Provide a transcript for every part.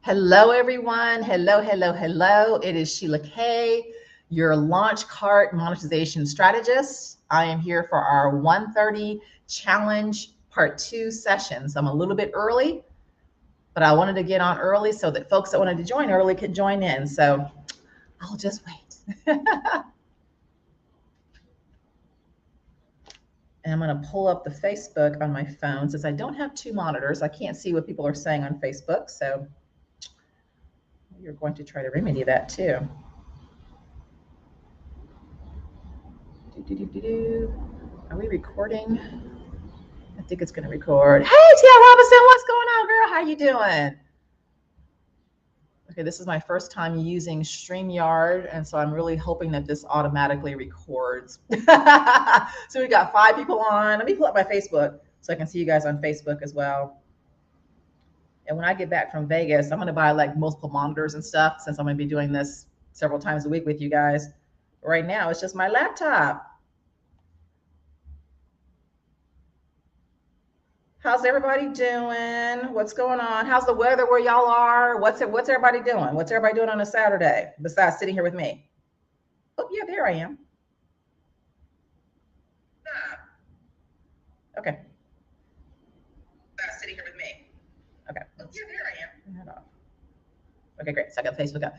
Hello, everyone. Hello, hello, hello. It is Sheila K, your launch cart monetization strategist. I am here for our 1:30 challenge part 2 session. So I'm a little bit early, but I wanted to get on early so that folks that wanted to join early could join in. So I'll just wait. And I'm going to pull up the Facebook on my phone. Since I don't have two monitors, I can't see what people are saying on Facebook. So you're going to try to remedy that too. Are we recording? I think it's going to record. Hey, Tia Robinson, what's going on, girl? How you doing? Okay, this is my first time using StreamYard, and so I'm really hoping that this automatically records. So we got 5 people on. Let me pull up my Facebook so I can see you guys on Facebook as well. And when I get back from Vegas, I'm going to buy like multiple monitors and stuff since I'm going to be doing this several times a week with you guys. Right now, it's just my laptop. How's everybody doing? What's going on? How's the weather where y'all are? What's everybody doing? What's everybody doing on a Saturday besides sitting here with me? Oh, yeah, there I am. Okay. Sitting here with me. Okay. Oh, yeah, there I am. Okay, great. So I got Facebook up.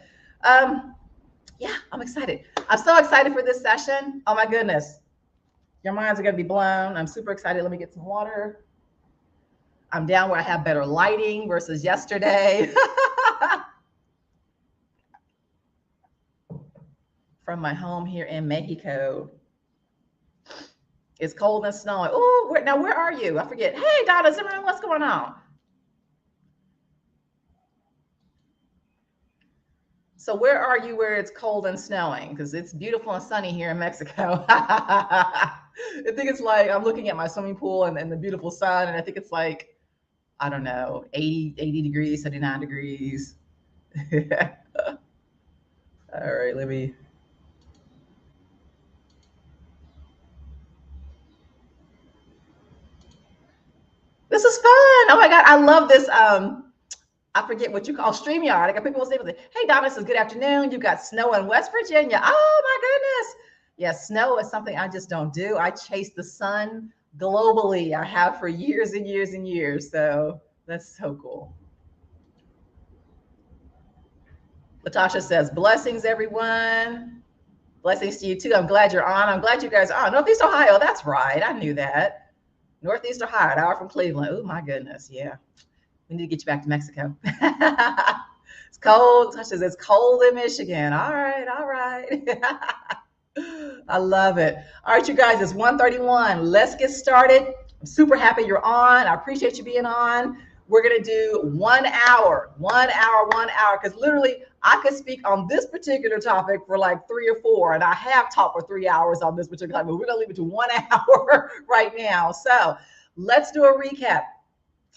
Yeah, I'm excited. I'm so excited for this session. Oh my goodness. Your minds are going to be blown. I'm super excited. Let me get some water. I'm down where I have better lighting versus yesterday. From my home here in Mexico. It's cold and snowing. Oh, now where are you? I forget. Hey, Donna Zimmerman, what's going on? So where are you where it's cold and snowing? Because it's beautiful and sunny here in Mexico. I think it's like, I'm looking at my swimming pool and the beautiful sun, and I think it's like, I don't know, 80 degrees, 79 degrees. All right, let me. This is fun. Oh my God, I love this. I forget what you call StreamYard. I got people saying, hey, Donna, this is good afternoon. You got snow in West Virginia. Oh my goodness. Yeah, snow is something I just don't do. I chase the sun globally. I have for years and years and years. So that's so cool. Latasha says, blessings, everyone. Blessings to you too. I'm glad you're on. I'm glad you guys are on. Northeast Ohio. That's right. I knew that. Northeast Ohio, an hour from Cleveland. Oh my goodness. Yeah. We need to get you back to Mexico. It's cold. Tasha says it's cold in Michigan. All right. All right. I love it. All right, you guys, it's 1:31. Let's get started. I'm super happy you're on. I appreciate you being on. We're going to do 1 hour, because literally I could speak on this particular topic for like 3 or 4, and I have taught for 3 hours on this particular topic, but we're going to leave it to 1 hour right now. So let's do a recap.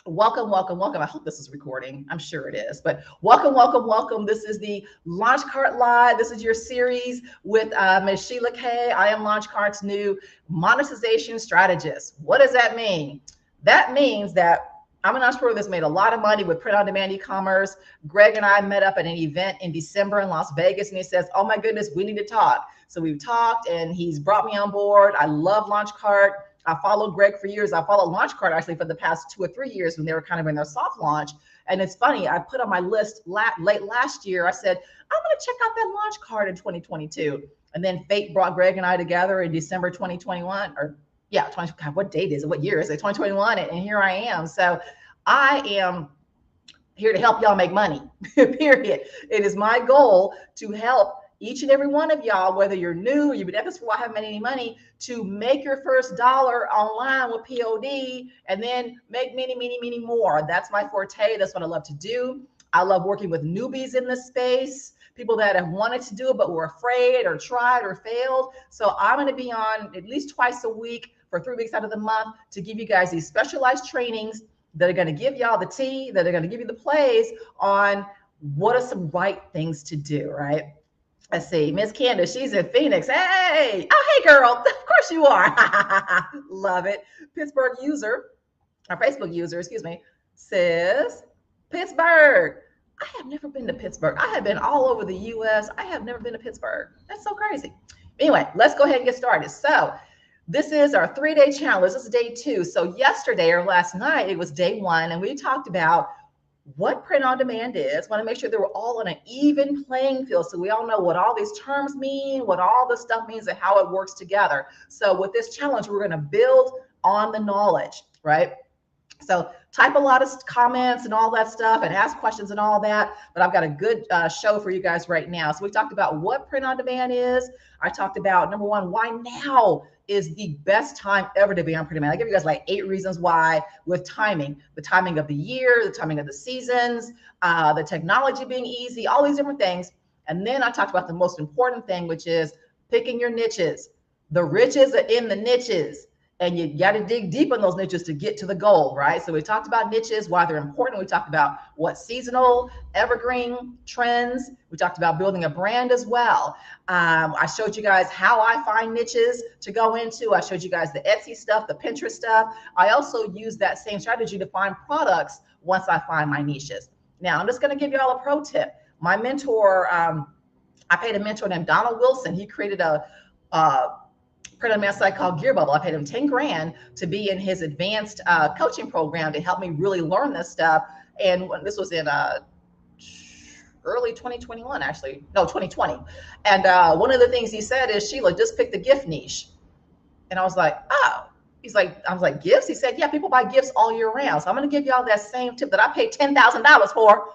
Welcome, welcome, welcome. I hope this is recording. I'm sure it is, but welcome, welcome, welcome. This is the Launch Cart Live. This is your series with Ms. Sheila K. I am Launch Cart's new monetization strategist. What does that mean? That means that I'm an entrepreneur that's made a lot of money with print-on-demand e-commerce. Greg and I met up at an event in December in Las Vegas, and he says, oh my goodness, we need to talk. So we've talked, and he's brought me on board. I love Launch Cart. I followed Greg for years. I followed Launch Cart actually for the past 2 or 3 years when they were kind of in their soft launch. And it's funny, I put on my list late last year, I said, I'm going to check out that Launch Cart in 2022. And then fate brought Greg and I together in December 2021, or yeah, God, what date is it? What year is it? 2021. And here I am. So I am here to help y'all make money, period. It is my goal to help each and every one of y'all, whether you're new or you've been at this for a while, haven't made any money, to make your first dollar online with POD and then make many, many, many more. That's my forte. That's what I love to do. I love working with newbies in this space, people that have wanted to do it but were afraid or tried or failed. So I'm going to be on at least twice a week for 3 weeks out of the month to give you guys these specialized trainings that are going to give y'all the tea, that are going to give you the plays on what are some right things to do, right? Let's see, Miss Candace, she's in Phoenix. Hey, oh, hey, girl. Of course you are. Love it. Pittsburgh user, or Facebook user, excuse me, says Pittsburgh. I have never been to Pittsburgh. I have been all over the US. I have never been to Pittsburgh. That's so crazy. Anyway, let's go ahead and get started. So this is our 3-day challenge. This is day 2. So yesterday or last night, it was day 1, and we talked about what print on demand is. Want to make sure that we're all on an even playing field, so we all know what all these terms mean, what all this stuff means, and how it works together. So with this challenge, we're going to build on the knowledge, right? So type a lot of comments and all that stuff and ask questions and all that. But I've got a good show for you guys right now. So we talked about what print on demand is. I talked about, number 1, why now is the best time ever to be on print on demand. I give you guys like 8 reasons why, with timing, the timing of the year, the timing of the seasons, the technology being easy, all these different things. And then I talked about the most important thing, which is picking your niches. The riches are in the niches. And you got to dig deep in those niches to get to the goal, right? So we talked about niches, why they're important. We talked about what seasonal, evergreen trends. We talked about building a brand as well. I showed you guys how I find niches to go into. I showed you guys the Etsy stuff, the Pinterest stuff. I also use that same strategy to find products once I find my niches. Now, I'm just going to give you all a pro tip. My mentor, I paid a mentor named Donald Wilson. He created a print on demand site called Gear Bubble. I paid him 10 grand to be in his advanced coaching program to help me really learn this stuff. And this was in early 2021, actually, no, 2020. And one of the things he said is, Sheila, just pick the gift niche. And I was like, oh, I was like, gifts? He said, yeah, people buy gifts all year round. So I'm going to give y'all that same tip that I paid $10,000 for.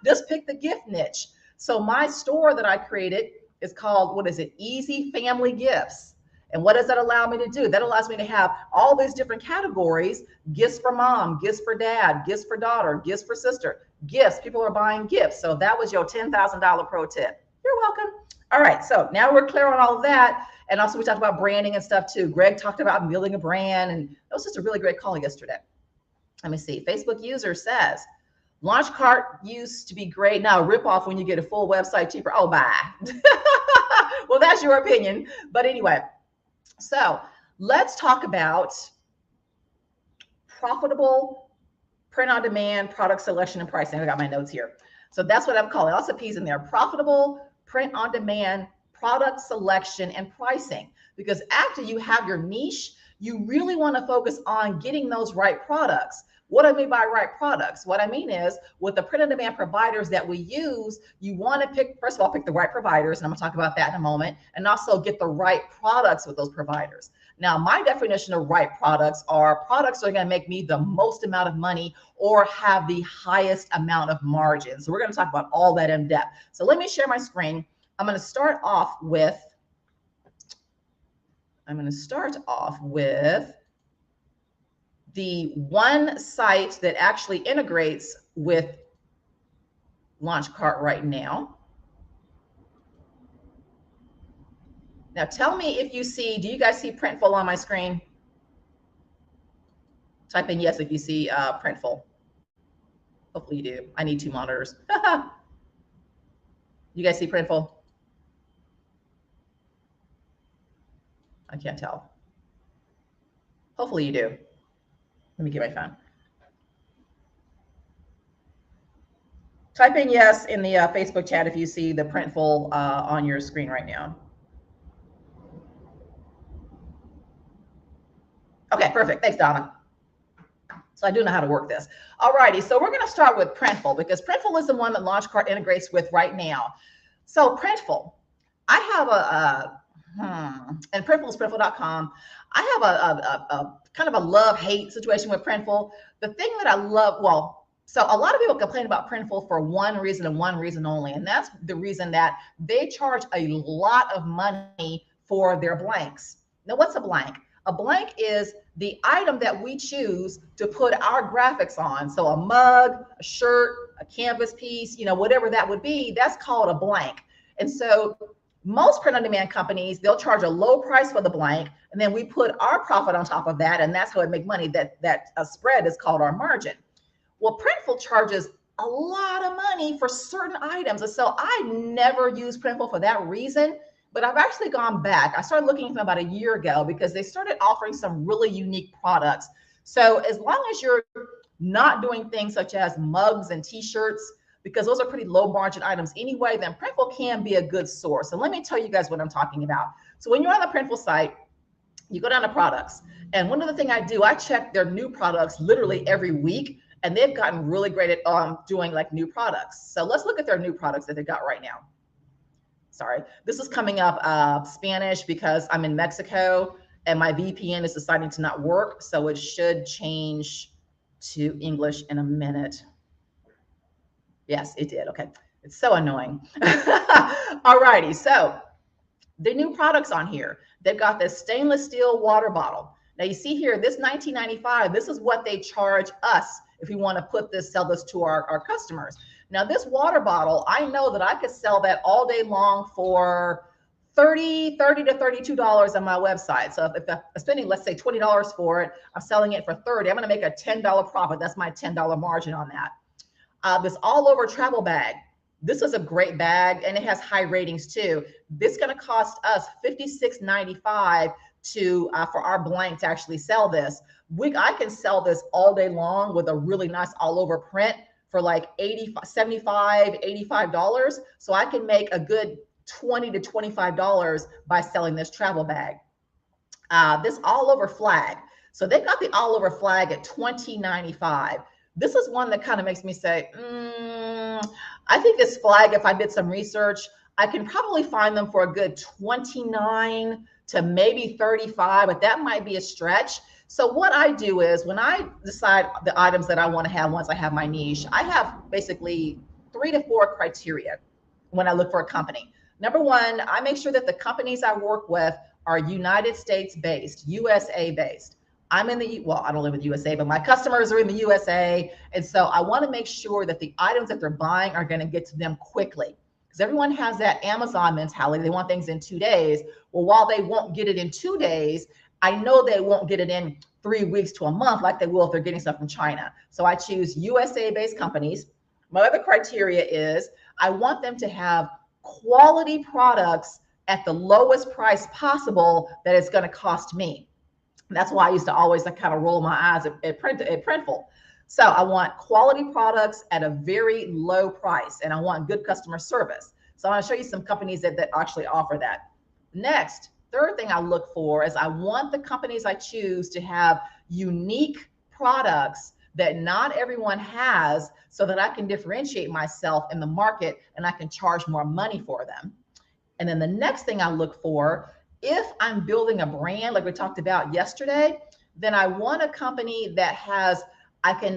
Just pick the gift niche. So my store that I created is called, what is it? Easy Family Gifts. And what does that allow me to do? That allows me to have all these different categories: gifts for mom, gifts for dad, gifts for daughter, gifts for sister, gifts. People are buying gifts. So that was your $10,000 pro tip. You're welcome. All right. So now we're clear on all of that. And also we talked about branding and stuff too. Greg talked about building a brand, and that was just a really great call yesterday. Let me see. Facebook user says, launch cart used to be great. Now rip off when you get a full website cheaper. Oh, bye. Well, that's your opinion. But anyway, so let's talk about profitable print on demand product selection and pricing. I got my notes here. So that's what I'm calling. Lots of P's in there. Profitable print on demand product selection and pricing. Because after you have your niche, you really want to focus on getting those right products. What I mean by right products, what I mean is with the print on demand providers that we use, you want to pick, first of all, pick the right providers. And I'm going to talk about that in a moment, and also get the right products with those providers. Now, my definition of right products are products that are going to make me the most amount of money or have the highest amount of margin. So we're going to talk about all that in depth. So let me share my screen. I'm going to start off with the one site that actually integrates with Launchcart right now. Now tell me if you see, do you guys see Printful on my screen? Type in yes if you see Printful. Hopefully you do. I need 2 monitors. You guys see Printful? I can't tell. Hopefully you do. Let me get my phone. Type in yes in the Facebook chat if you see the Printful on your screen right now. Okay, perfect. Thanks, Donna. So I do know how to work this. All righty, so we're going to start with Printful because Printful is the one that Launchcart integrates with right now. So Printful, I have and Printful is printful.com. I have a kind of a love-hate situation with Printful. The thing that I love, well, so a lot of people complain about Printful for one reason and one reason only, and that's the reason that they charge a lot of money for their blanks. Now, what's a blank? A blank is the item that we choose to put our graphics on. So a mug, a shirt, a canvas piece, you know, whatever that would be, that's called a blank. And so most print on demand companies, they'll charge a low price for the blank, and then we put our profit on top of that, and that's how it make money. That a spread is called our margin. Well, Printful charges a lot of money for certain items. And so I never use Printful for that reason, but I've actually gone back. I started looking at them about a year ago because they started offering some really unique products. So as long as you're not doing things such as mugs and t-shirts, because those are pretty low margin items anyway, then Printful can be a good source. And let me tell you guys what I'm talking about. So when you're on the Printful site, you go down to products. And one of the things I do, I check their new products literally every week. And they've gotten really great at doing like new products. So let's look at their new products that they got right now. Sorry, this is coming up Spanish because I'm in Mexico and my VPN is deciding to not work. So it should change to English in a minute. Yes, it did. Okay. It's so annoying. All righty. So the new products on here, they've got this stainless steel water bottle. Now you see here, this $19.95, this is what they charge us if we want to sell this to our customers. Now this water bottle, I know that I could sell that all day long for $30 to $32 on my website. So if I'm spending, let's say $20 for it, I'm selling it for $30. I'm going to make a $10 profit. That's my $10 margin on that. This all over travel bag. This is a great bag and it has high ratings too. This is going to cost us $56.95 for our blank to actually sell this. I can sell this all day long with a really nice all over print for like $75, $85. So I can make a good $20 to $25 by selling this travel bag. This all over flag. So they got the all over flag at $20.95. This is one that kind of makes me say, I think this flag, if I did some research, I can probably find them for a good 29 to maybe 35, but that might be a stretch. So what I do is when I decide the items that I want to have once I have my niche, I have basically 3 to 4 criteria when I look for a company. Number one, I make sure that the companies I work with are United States based, USA based. I don't live in the USA, but my customers are in the USA. And so I want to make sure that the items that they're buying are going to get to them quickly. Because everyone has that Amazon mentality. They want things in 2 days. Well, while they won't get it in 2 days, I know they won't get it in 3 weeks to a month like they will if they're getting stuff from China. So I choose USA-based companies. My other criteria is I want them to have quality products at the lowest price possible that it's going to cost me. That's why I used to always kind of roll my eyes at Printful. So I want quality products at a very low price, and I want good customer service. So I'm going to show you some companies that actually offer that. Next, third thing I look for is I want the companies I choose to have unique products that not everyone has so that I can differentiate myself in the market and I can charge more money for them. And then the next thing I look for, if I'm building a brand like we talked about yesterday, then I want a company that I can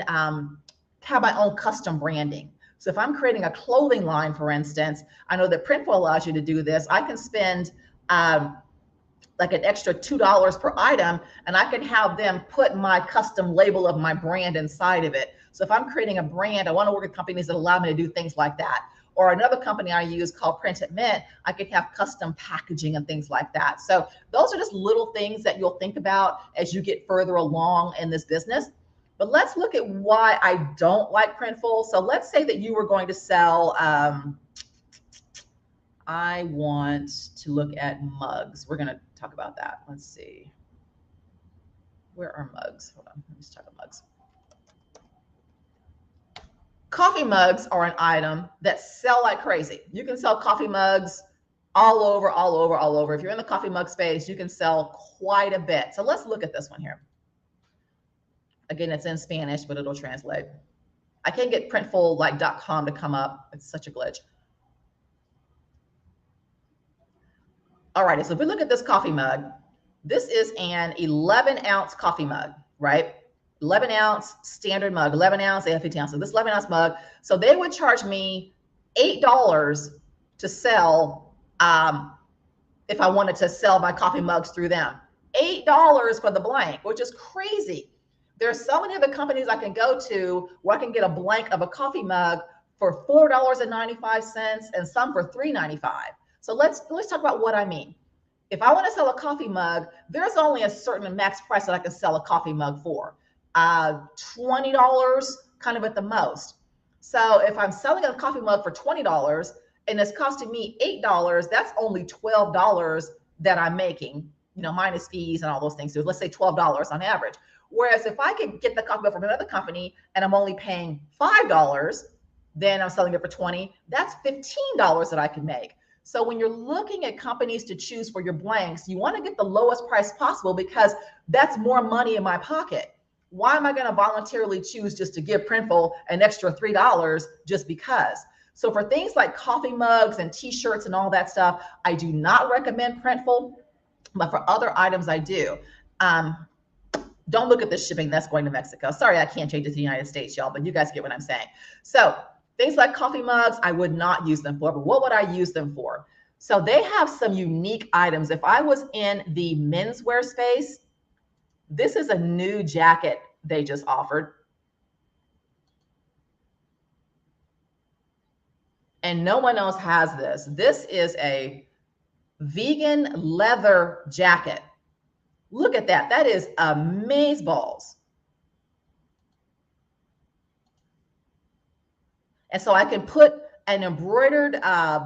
have my own custom branding. So if I'm creating a clothing line, for instance, I know that Printful allows you to do this. I can spend like an extra $2 per item, and I can have them put my custom label of my brand inside of it. So if I'm creating a brand, I want to work with companies that allow me to do things like that. Or another company I use called Print at Mint, I could have custom packaging and things like that. So those are just little things that you'll think about as you get further along in this business. But let's look at why I don't like Printful. So let's say that you were going to sell, I want to look at mugs. We're going to talk about that. Let's see. Where are mugs? Hold on, let me just talk about mugs. Coffee mugs are an item that sell like crazy. You can sell coffee mugs all over, all over, all over. If you're in the coffee mug space, you can sell quite a bit. So let's look at this one here. Again, it's in Spanish, but it'll translate. I can't get Printful like .com to come up. It's such a glitch. All right, so if we look at this coffee mug, this is an 11-ounce coffee mug, right? 11-ounce standard mug, 11 ounce, they have 15 ounces. So this 11-ounce mug, so they would charge me $8 to sell if I wanted to sell my coffee mugs through them. $8 for the blank, which is crazy. There's so many other companies I can go to where I can get a blank of a coffee mug for $4.95 and some for $3.95. So let's talk about what I mean. If I want to sell a coffee mug, there's only a certain max price that I can sell a coffee mug for. $20 kind of at the most. So if I'm selling a coffee mug for $20 and it's costing me $8, that's only $12 that I'm making, minus fees and all those things. So let's say $12 on average. Whereas if I could get the copy book from another company and I'm only paying $5, then I'm selling it for 20, that's $15 that I can make. So when you're looking at companies to choose for your blanks, you want to get the lowest price possible because that's more money in my pocket. Why am I going to voluntarily choose just to give Printful an extra $3 just because? So for things like coffee mugs and t-shirts and all that stuff, I do not recommend Printful, but for other items I do. Don't look at the shipping that's going to Mexico. Sorry, I can't change it to the United States, y'all, but you guys get what I'm saying. So things like coffee mugs, I would not use them for, but what would I use them for? So they have some unique items. If I was in the menswear space, this is a new jacket they just offered. And no one else has this. This is a vegan leather jacket. Look at that. That is amazeballs. And so I can put an embroidered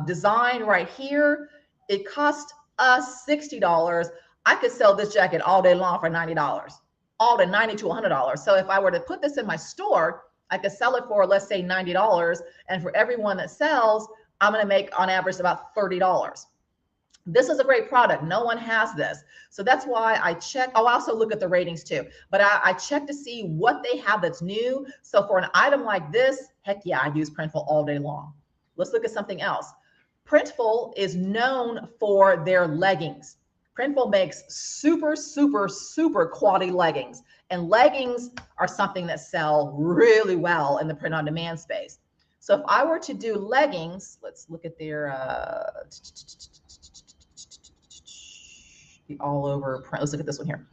design right here. It cost us $60. I could sell this jacket all day long for $90, all to $90 to $100. So if I were to put this in my store, I could sell it for, let's say, $90. And for everyone that sells, I'm going to make on average about $30. This is a great product. No one has this. So that's why I check. Oh, I also look at the ratings too, but I check to see what they have that's new. So for an item like this, heck yeah, I use Printful all day long. Let's look at something else. Printful is known for their leggings. Printful makes super, super, super quality leggings. And leggings are something that sell really well in the print on demand space. So if I were to do leggings, let's look at their all over print. Let's look at this one here.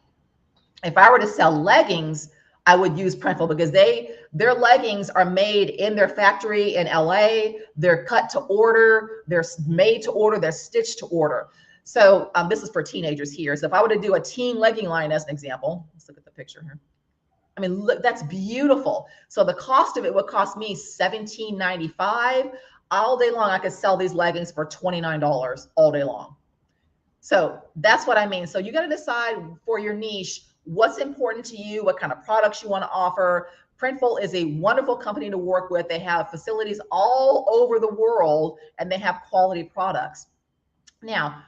If I were to sell leggings, I would use Printful because their leggings are made in their factory in LA. They're cut to order. They're made to order. They're stitched to order. So this is for teenagers here. So if I were to do a teen legging line as an example, let's look at the picture here. I mean, look, that's beautiful. So the cost of it would cost me $17.95 all day long. I could sell these leggings for $29 all day long. So that's what I mean. So you got to decide for your niche, what's important to you, what kind of products you want to offer. Printful is a wonderful company to work with. They have facilities all over the world and they have quality products. Now,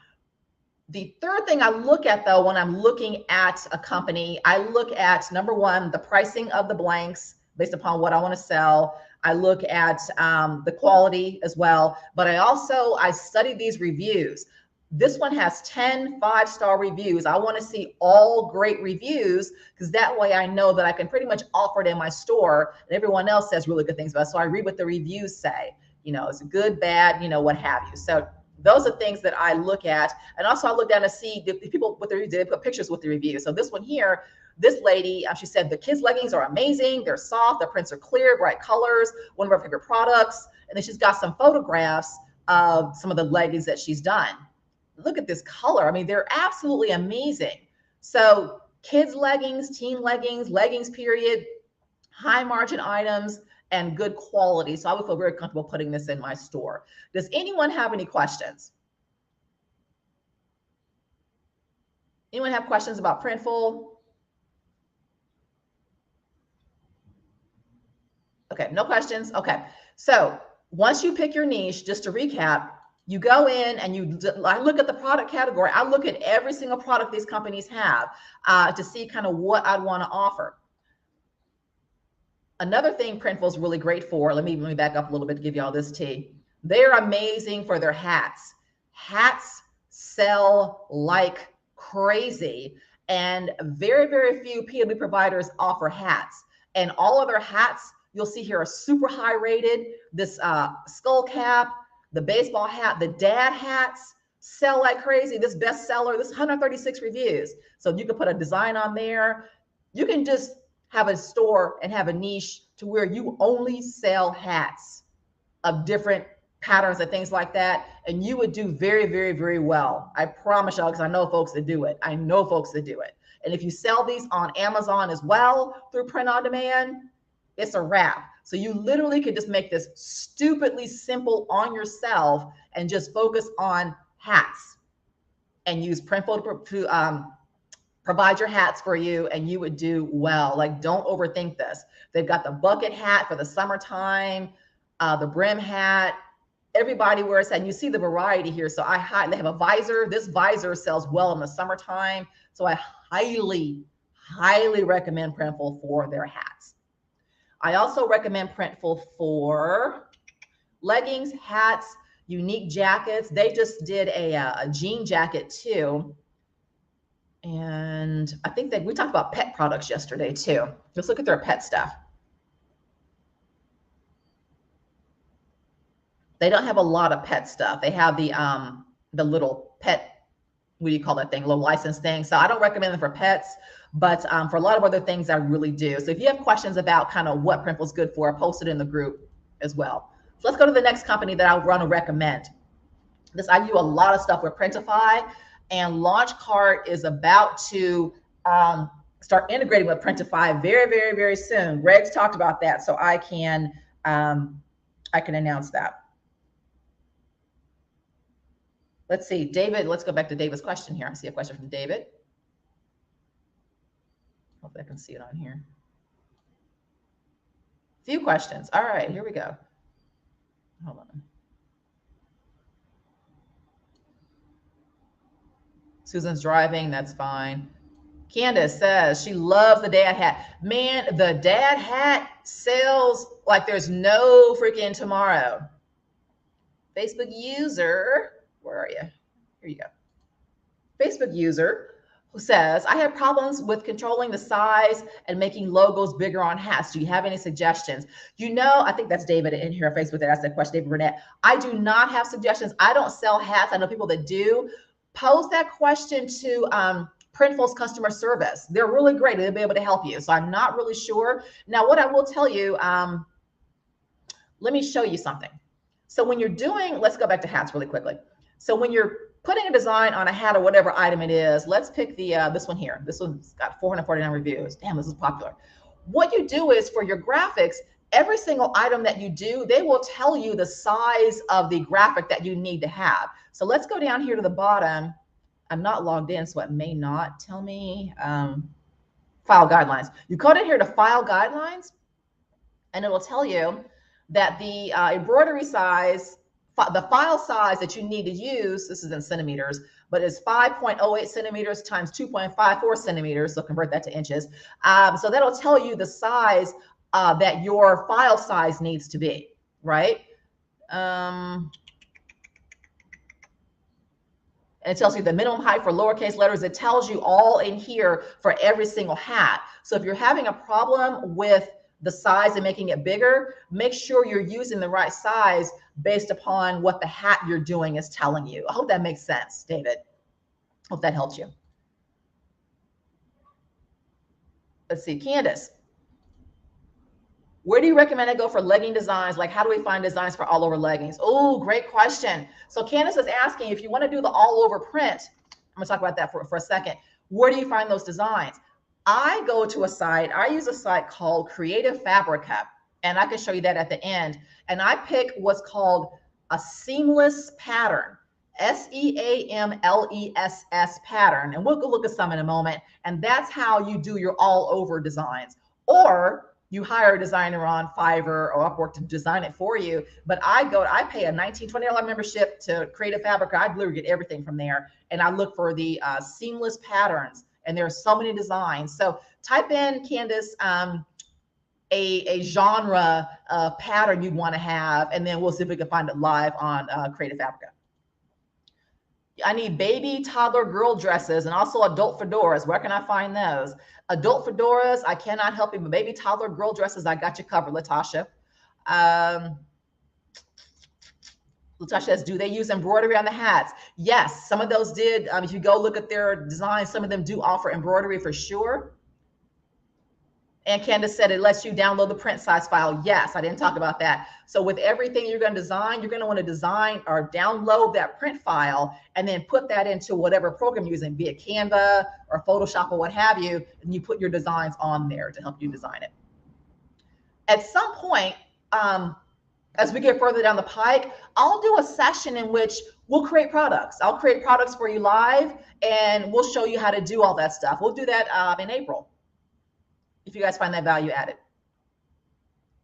the third thing I look at though, when I'm looking at a company, I look at number one, the pricing of the blanks based upon what I want to sell. I look at the quality as well, but I study these reviews. This one has 10 5-star reviews. I want to see all great reviews because that way I know that I can pretty much offer it in my store and everyone else says really good things about it. So I read what the reviews say, you know, it's good, bad, you know, what have you. So those are things that I look at. And also I look down to see if people with the reviews, they put pictures with the reviews. So this one here, this lady, she said the kids' leggings are amazing. They're soft. The prints are clear, bright colors, one of her favorite products. And then she's got some photographs of some of the leggings that she's done. Look at this color. I mean, they're absolutely amazing. So kids leggings, teen leggings, leggings period, high margin items, and good quality. So I would feel very comfortable putting this in my store. Does anyone have any questions? Anyone have questions about Printful? Okay, no questions. Okay, so once you pick your niche, just to recap, you go in and I look at the product category. I look at every single product these companies have to see kind of what I'd want to offer. Another thing Printful is really great for, let me back up a little bit to give you all this tea. They're amazing for their hats. Hats sell like crazy, and very, very few PW providers offer hats. And all of their hats, you'll see here, are super high rated. This skull cap, the baseball hat, the dad hats sell like crazy. This bestseller, this 136 reviews. So you can put a design on there. You can just have a store and have a niche to where you only sell hats of different patterns and things like that. And you would do very, very, very well. I promise y'all, because I know folks that do it. I know folks that do it. And if you sell these on Amazon as well through print on demand, it's a wrap. So you literally could just make this stupidly simple on yourself and just focus on hats and use Printful to provide your hats for you and you would do well. Like, don't overthink this. They've got the bucket hat for the summertime, the brim hat. Everybody wears that, and you see the variety here. So they have a visor. This visor sells well in the summertime. So I highly recommend Printful for their hats. I also recommend Printful for leggings, hats, unique jackets. They just did a jean jacket too. And I think that we talked about pet products yesterday too. Let's look at their pet stuff. They don't have a lot of pet stuff. They have the little pet, what do you call that thing, little license thing. So I don't recommend them for pets, but for a lot of other things I really do. So if you have questions about kind of what Printful is good for, post it in the group as well. So let's go to the next company that I want to recommend. I do a lot of stuff with Printify, and Launchcart is about to start integrating with Printify very soon. Greg's talked about that, so I can announce that. Let's see, David, let's go back to David's question here. I see a question from David. Hopefully I can see it on here. A few questions. All right, here we go. Hold on. Susan's driving, that's fine. Candace says she loves the dad hat. Man, the dad hat sells like there's no freaking tomorrow. Facebook user, where are you? Here you go. Facebook user who says, I have problems with controlling the size and making logos bigger on hats. Do you have any suggestions? You know, I think that's David in here on Facebook that asked that question, David Burnett. I do not have suggestions. I don't sell hats. I know people that do. Pose that question to Printful's customer service. They're really great. They'll be able to help you. So I'm not really sure. Now, what I will tell you, let me show you something. So when you're doing, let's go back to hats really quickly. So when you're putting a design on a hat or whatever item it is, let's pick the this one here. This one's got 449 reviews. Damn, this is popular. What you do is for your graphics, every single item that you do, they will tell you the size of the graphic that you need to have. So let's go down here to the bottom. I'm not logged in, so it may not tell me. File guidelines. You go down here to file guidelines, and it will tell you that the embroidery size, the file size that you need to use, this is in centimeters, but it's 5.08 centimeters times 2.54 centimeters. So convert that to inches. So that'll tell you the size that your file size needs to be, right? And it tells you the minimum height for lowercase letters. It tells you all in here for every single hat. So if you're having a problem with the size and making it bigger, make sure you're using the right size based upon what the hat you're doing is telling you. I hope that makes sense, David. Hope that helps you. Let's see, Candace. Where do you recommend I go for legging designs? Like, how do we find designs for all over leggings? Oh, great question. So Candace is asking if you want to do the all over print. I'm gonna talk about that for a second. Where do you find those designs? I go to a site, I use a site called Creative Fabrica, and I can show you that at the end. And I pick what's called a seamless pattern, SEAMLESS pattern. And we'll go look at some in a moment. And that's how you do your all over designs. Or you hire a designer on Fiverr or Upwork to design it for you. But I pay a $19-20 membership to Creative Fabrica. I literally get everything from there. And I look for the seamless patterns. And there are so many designs. So type in, Candace, a genre pattern you'd want to have, and then we'll see if we can find it live on Creative Fabrica. I need baby, toddler, girl dresses, and also adult fedoras. Where can I find those? Adult fedoras, I cannot help you, but baby, toddler, girl dresses, I got you covered, Latasha. Latasha says, do they use embroidery on the hats? Yes, some of those did. If you go look at their designs, some of them do offer embroidery for sure. And Candace said it lets you download the print size file. Yes, I didn't talk about that. So with everything you're going to design, you're going to want to design or download that print file and then put that into whatever program you're using, be it Canva or Photoshop or what have you, and you put your designs on there to help you design it. At some point, as we get further down the pike, I'll do a session in which we'll create products. I'll create products for you live, and we'll show you how to do all that stuff. We'll do that in April, if you guys find that value added.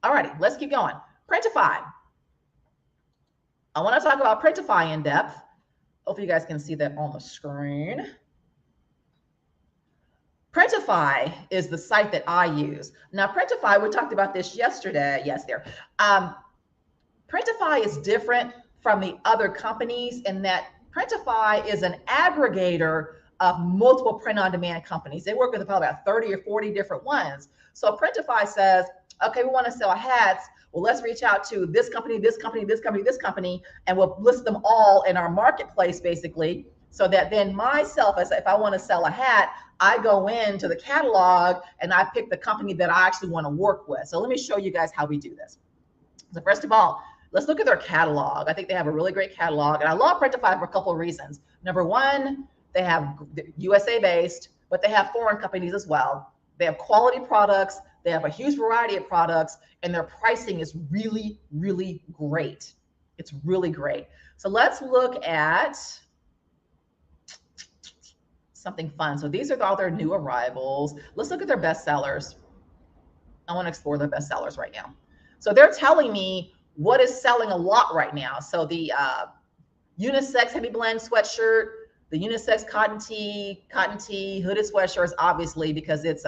All righty, let's keep going. Printify. I want to talk about Printify in depth. Hopefully you guys can see that on the screen. Printify is the site that I use. Now, Printify, we talked about this yesterday. Yes, there. Printify is different from the other companies in that Printify is an aggregator of multiple print-on-demand companies. They work with probably about 30 or 40 different ones. So Printify says, okay, we want to sell hats. Well, let's reach out to this company, this company, this company, this company, and we'll list them all in our marketplace, basically, so that then myself, as if I want to sell a hat, I go into the catalog and I pick the company that I actually want to work with. So let me show you guys how we do this. So first of all, let's look at their catalog. I think they have a really great catalog, and I love Printify for a couple of reasons. Number one, they have USA based, but they have foreign companies as well. They have quality products. They have a huge variety of products, and their pricing is really, really great. It's really great. So let's look at something fun. So these are all their new arrivals. Let's look at their best sellers. I want to explore their best sellers right now. So they're telling me what is selling a lot right now. So the unisex heavy blend sweatshirt, the unisex cotton tee, hooded sweatshirts, obviously, because it's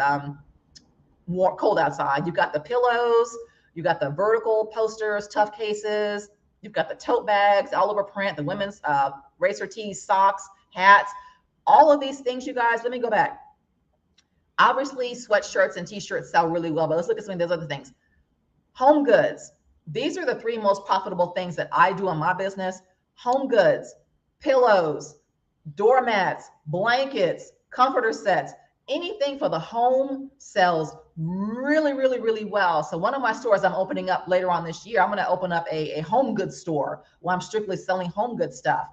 more cold outside. You've got the pillows, you've got the vertical posters, tough cases, you've got the tote bags, all over print, the women's racer tees, socks, hats, all of these things, you guys. Let me go back. Obviously, sweatshirts and t-shirts sell really well, but let's look at some of those other things. Home goods. These are the three most profitable things that I do in my business. Home goods, pillows, doormats, blankets, comforter sets, anything for the home sells really, really, really well. So one of my stores I'm opening up later on this year, I'm going to open up a home goods store where I'm strictly selling home goods stuff.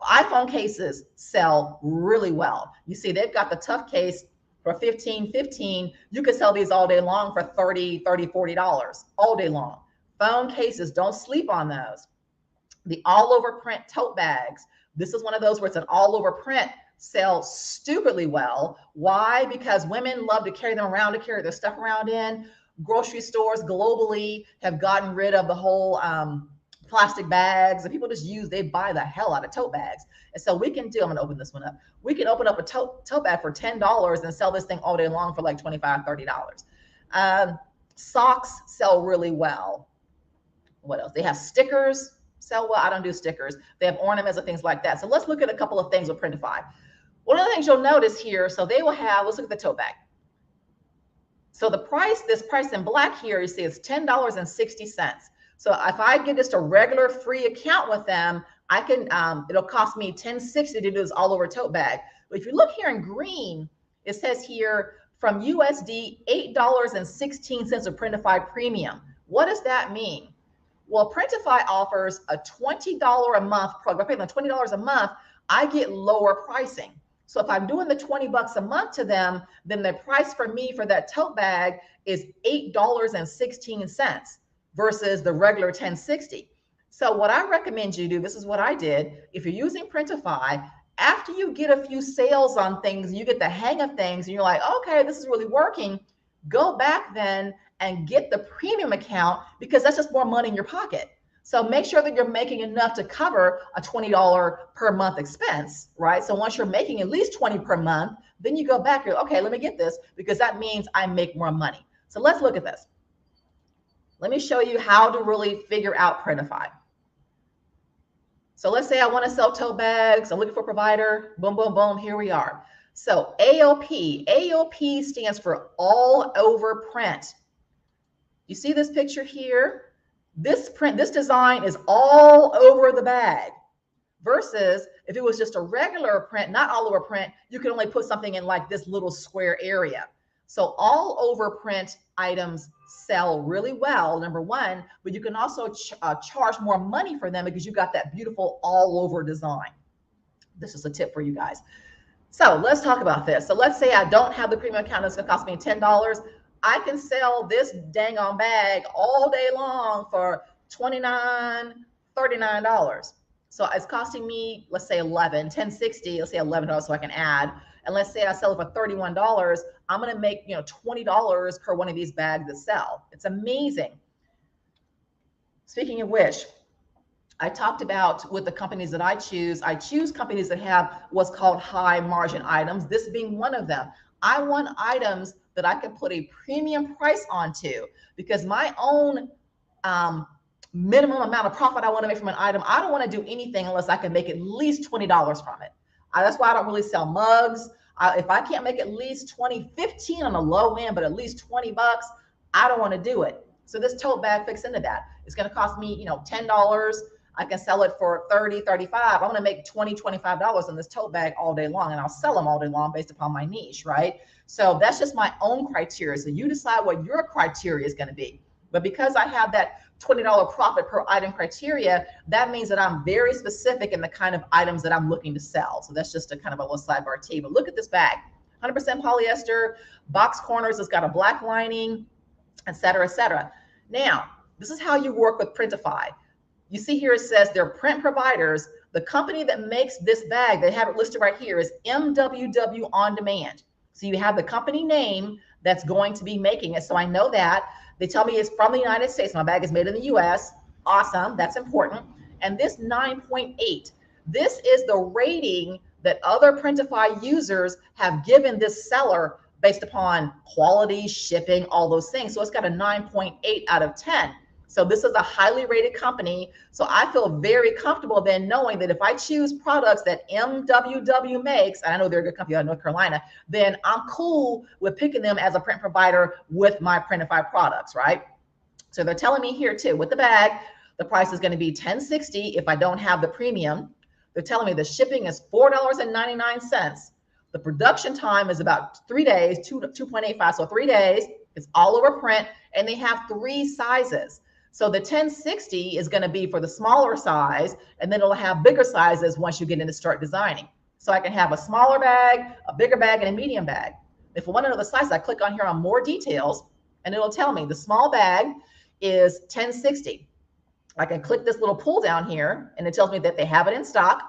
iPhone cases sell really well. You see, they've got the tough case for $15.15. You could sell these all day long for $30, $40 all day long. Phone cases, don't sleep on those. The all over print tote bags. This is one of those where it's an all over print, sells stupidly well. Why? Because women love to carry them around, to carry their stuff around in. Grocery stores globally have gotten rid of the whole plastic bags, and people just they buy the hell out of tote bags. And so we can do, I'm gonna open this one up. We can open up a tote bag for $10 and sell this thing all day long for like $25, $30. Socks sell really well. What else? They have stickers, sell well. I don't do stickers. They have ornaments and things like that. So let's look at a couple of things with Printify. One of the things you'll notice here, so they will have, let's look at the tote bag. So the price, this price in black here, you see it's $10.60. So if I get just a regular free account with them, I can, it'll cost me $10.60 to do this all over tote bag. But if you look here in green, it says here from USD, $8.16 of Printify premium. What does that mean? Well, Printify offers a $20 a month program. If I pay them $20 a month, I get lower pricing. So if I'm doing the $20 a month to them, then the price for me for that tote bag is $8.16 versus the regular $10.60. So what I recommend you do, this is what I did. If you're using Printify, after you get a few sales on things, you get the hang of things, and you're like, okay, this is really working, go back then and get the premium account, because that's just more money in your pocket. So make sure that you're making enough to cover a $20 per month expense, right? So once you're making at least $20 per month, then you go back, you're okay, let me get this, because that means I make more money. So let's look at this. Let me show you how to really figure out Printify. So let's say I want to sell tote bags. I'm looking for a provider. Boom, boom, boom. Here we are. So AOP. AOP stands for all over print. You see this picture here? This print, this design is all over the bag. Versus if it was just a regular print, not all over print, you can only put something in like this little square area. So all over print items sell really well, number one, but you can also charge more money for them because you got that beautiful all over design. This is a tip for you guys. So let's talk about this. So let's say I don't have the premium account, it's gonna cost me $10. I can sell this dang on bag all day long for $29, $39. So it's costing me, let's say 1060, let's say $11 so I can add. And let's say I sell it for $31. I'm going to make, $20 per one of these bags that sell. It's amazing. Speaking of which, I talked about with the companies that I choose companies that have what's called high margin items, this being one of them. I want items that I can put a premium price onto, because my own minimum amount of profit I want to make from an item, I don't want to do anything unless I can make at least $20 from it. That's why I don't really sell mugs. If I can't make at least 20, 15 on the low end, but at least $20, I don't want to do it. So this tote bag fits into that. It's going to cost me, $10. I can sell it for 30, 35. I'm going to make 20, $25 on this tote bag all day long, and I'll sell them all day long based upon my niche, right? So that's just my own criteria. So you decide what your criteria is going to be. But because I have that $20 profit per item criteria, that means that I'm very specific in the kind of items that I'm looking to sell. So that's just a kind of a little sidebar tee. But look at this bag, 100% polyester, box corners, it's got a black lining, et cetera, et cetera. Now, this is how you work with Printfy. You see here, it says they're print providers. The company that makes this bag, they have it listed right here, is MWW On Demand. So you have the company name that's going to be making it. So I know that. They tell me it's from the United States. My bag is made in the US. Awesome. That's important. And this 9.8, this is the rating that other Printfy users have given this seller based upon quality, shipping, all those things. So it's got a 9.8 out of 10. So this is a highly rated company. So I feel very comfortable then knowing that if I choose products that MWW makes, and I know they're a good company out of North Carolina, then I'm cool with picking them as a print provider with my Printfy products, right? So they're telling me here too, with the bag, the price is going to be $10.60 if I don't have the premium. They're telling me the shipping is $4.99. The production time is about 3 days, 2.85, so 3 days. It's all over print, and they have 3 sizes. So the 1060 is going to be for the smaller size, and then it'll have bigger sizes once you get into start designing. So I can have a smaller bag, a bigger bag, and a medium bag. If I want to know the size, I click on here on more details, and it'll tell me the small bag is 1060. I can click this little pull down here, and it tells me that they have it in stock.